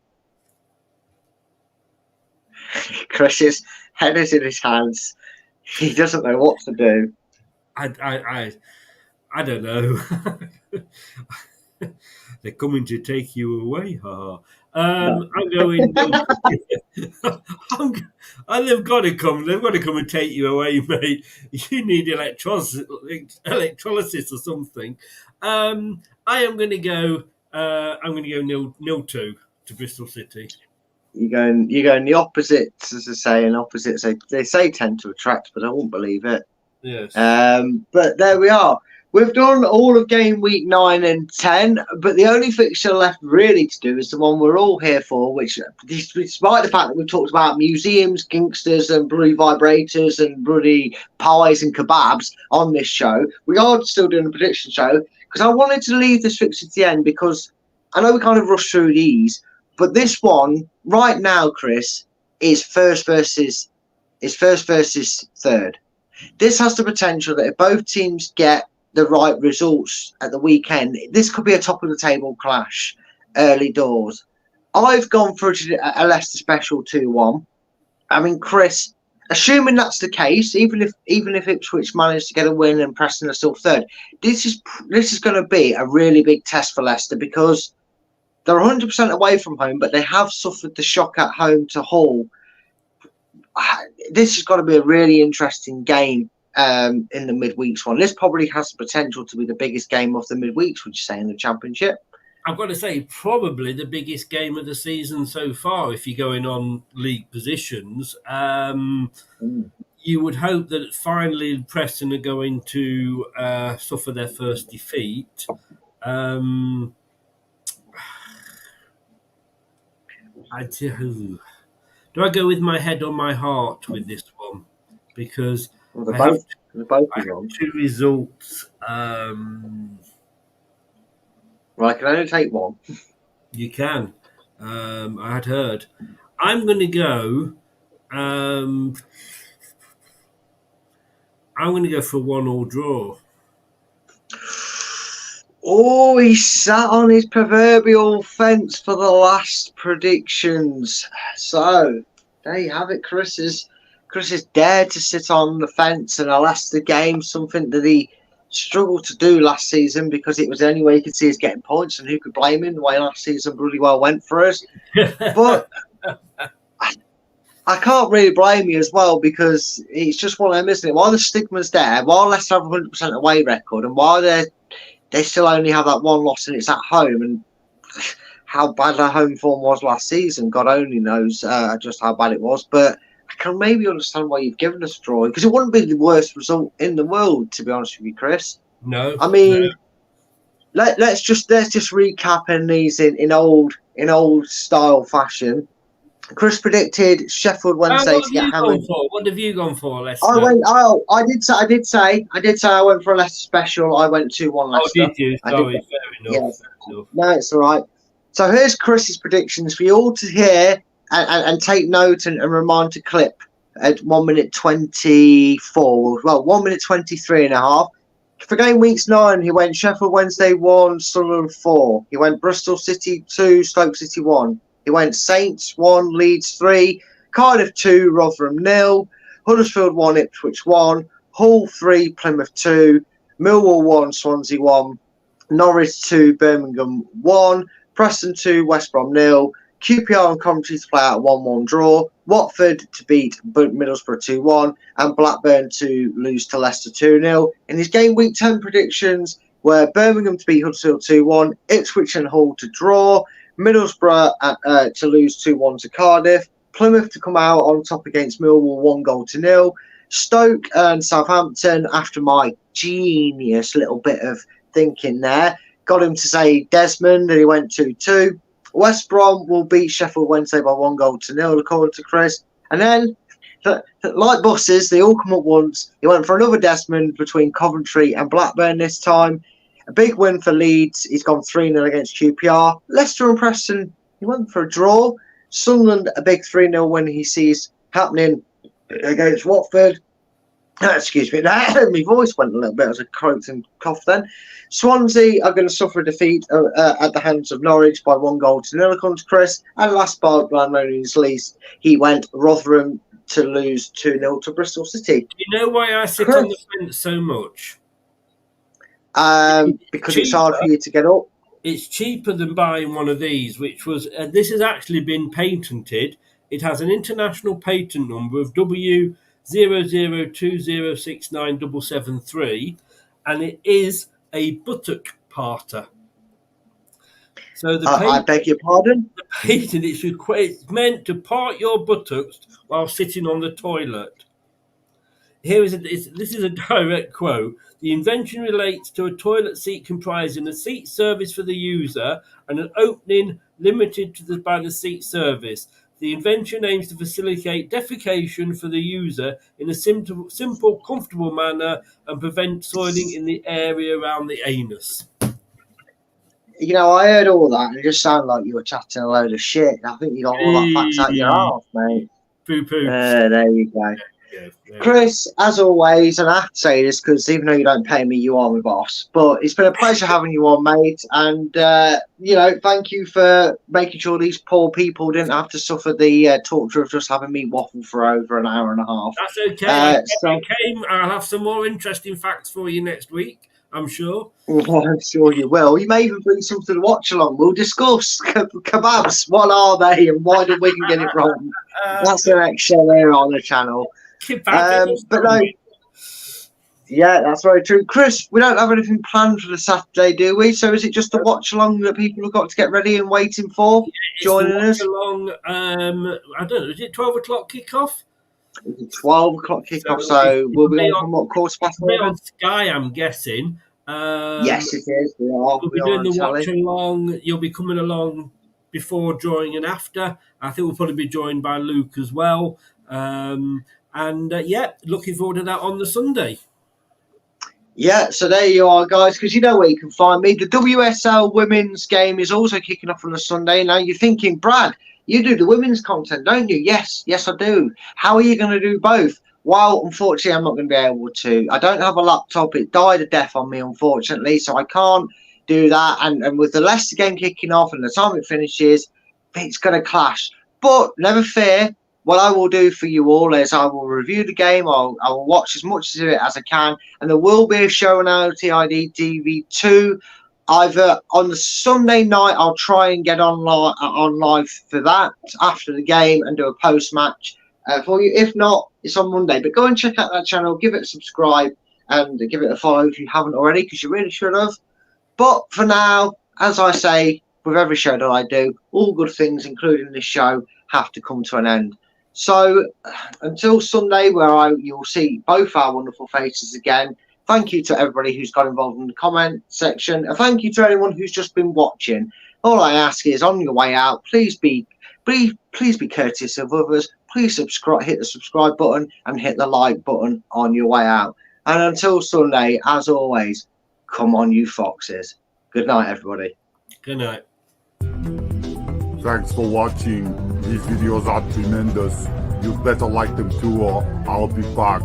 Chris's head is in his hands. He doesn't know what to do. I don't know. They're coming to take you away, I'm going. And they've got to come. They've got to come and take you away, mate. You need electrolysis or something. I am going to go. I'm going to go 0-2 to Bristol City. You're going the opposites, as I say, and opposites they say tend to attract, but I won't believe it. Yes. But there we are. We've done all of game week 9 and 10, but the only fixture left really to do is the one we're all here for, which, despite the fact that we've talked about museums, gangsters, and bloody vibrators, and bloody pies and kebabs on this show, we are still doing a prediction show, because I wanted to leave this fixture to the end, because I know we kind of rushed through these, but this one, right now, Chris, is first versus third. This has the potential that if both teams get the right results at the weekend, this could be a top of the table clash early doors. I've gone for a Leicester special 2-1. I mean, Chris, assuming that's the case, even if Ipswich managed to get a win and Preston are still third, this is going to be a really big test for Leicester, because they're 100% away from home, but they have suffered the shock at home to Hull. This has got to be a really interesting game in the midweeks one. This probably has the potential to be the biggest game of the midweeks, would you say, in the Championship? I've got to say, probably the biggest game of the season so far, if you're going on league positions. You would hope that finally Preston are going to suffer their first defeat. Do I go with my head or my heart with this one? Because I have two results. Well, I can only take one. You can. I had heard. I'm going to go. I'm going to go for a 1-1 draw. Oh, he sat on his proverbial fence for the last predictions. So there you have it. Chris has dared to sit on the fence and a Leicester game, something that he struggled to do last season, because it was the only way he could see us getting points, and who could blame him? The way last season bloody well went for us. But I can't really blame you as well, because it's just one of them, isn't it? While the stigma's there, while Leicester have a 100% away record, and while they still only have that one loss and it's at home, and how bad their home form was last season, God only knows just how bad it was. But I can maybe understand why you've given us a draw, because it wouldn't be the worst result in the world, to be honest with you, Chris. No, I mean, no. Let's just recap in these in old style fashion. Chris predicted Sheffield Wednesday to get hammered. What have you gone for, Leicester? I did say I went for a Leicester special. I went 2-1 Leicester. Oh, did you? Sorry, fair enough. Yeah. No, it's all right. So here's Chris's predictions for you all to hear and take note and remind to clip at 1 minute 24. Well, 1 minute 23 and a half. For game weeks 9, he went Sheffield Wednesday 1, Sunderland 4. He went Bristol City 2, Stoke City 1. He went Saints 1, Leeds 3, Cardiff 2, Rotherham 0, Huddersfield 1, Ipswich 1, Hull 3, Plymouth 2, Millwall 1, Swansea 1, Norwich 2, Birmingham 1, Preston 2, West Brom 0, QPR and Coventry to play out 1-1 draw, Watford to beat Middlesbrough 2-1, and Blackburn to lose to Leicester 2-0. In his game week 10 predictions were Birmingham to beat Huddersfield 2-1, Ipswich and Hull to draw, Middlesbrough to lose 2-1 to Cardiff, Plymouth to come out on top against Millwall 1-0, Stoke and Southampton, after my genius little bit of thinking there, got him to say Desmond, and he went 2-2. West Brom will beat Sheffield Wednesday by 1-0, according to Chris. And then, like buses, they all come up once. He went for another Desmond between Coventry and Blackburn this time. A big win for Leeds. He's gone 3-0 against QPR. Leicester and Preston, he went for a draw. Sunderland, a big 3-0 win he sees happening against Watford. Excuse me, my voice went a little bit as I croaked and coughed then. Swansea are going to suffer a defeat at the hands of Norwich by 1-0, according to Chris. And last but by no means least, he went Rotherham to lose 2-0 to Bristol City. Do you know why I sit on the fence so much? Because it's hard for you to get up. It's cheaper than buying one of these, which was, this has actually been patented. It has an international patent number of W0020697773, and it is a buttock parter. So I beg your pardon? The patent, it's meant to part your buttocks while sitting on the toilet. This is a direct quote. The invention relates to a toilet seat comprising a seat service for the user and an opening limited by the seat service. The invention aims to facilitate defecation for the user in a simple, comfortable manner and prevent soiling in the area around the anus. You know, I heard all that and it just sounded like you were chatting a load of shit. I think you got all that facts out your arse, mate. Poo-poo. There you go. Yeah. Chris, as always, and I have to say this because even though you don't pay me, you are my boss. But it's been a pleasure having you on, mate. And, thank you for making sure these poor people didn't have to suffer the torture of just having me waffle for over an hour and a half. That's okay. I'll have some more interesting facts for you next week, I'm sure. Well, I'm sure you will. You may even bring something to watch along. We'll discuss kebabs. What are they and why did Wigan get it wrong? That's the next show there on the channel. But no, yeah, that's very true. Chris, we don't have anything planned for the Saturday, do we? So is it just a watch along that people have got to get ready and waiting for? Joining us? Along, I don't know, is it 12 o'clock kickoff? 12 o'clock kickoff, so we'll be on from what course past on Sky, I'm guessing. Yes, it is. We'll be doing the watch along. You'll be coming along before, during, and after. I think we'll probably be joined by Luke as well. Looking forward to that on the Sunday. Yeah, so there you are, guys, because you know where you can find me. The WSL women's game is also kicking off on the Sunday. Now, you're thinking, Brad, you do the women's content, don't you? Yes, I do. How are you going to do both? Well, unfortunately, I'm not going to be able to. I don't have a laptop. It died a death on me, unfortunately, so I can't do that. And with the Leicester game kicking off and the time it finishes, it's going to clash. But never fear. What I will do for you all is I will review the game. I will watch as much of it as I can. And there will be a show on LTID TV2. Either on the Sunday night, I'll try and get on live for that after the game and do a post-match for you. If not, it's on Monday. But go and check out that channel. Give it a subscribe and give it a follow if you haven't already, because you really should have. But for now, as I say, with every show that I do, all good things, including this show, have to come to an end. So until Sunday, where you'll see both our wonderful faces again, thank you to everybody who's got involved in the comment section. And thank you to anyone who's just been watching. All I ask is, on your way out, please be courteous of others. Please subscribe, hit the subscribe button and hit the like button on your way out. And until Sunday, as always, come on, you foxes. Good night, everybody. Good night. Thanks for watching. These videos are tremendous. You better like them too, or I'll be back.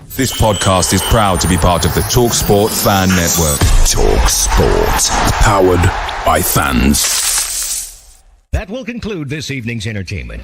This podcast is proud to be part of the TalkSport Fan Network. TalkSport. Powered by fans. That will conclude this evening's entertainment.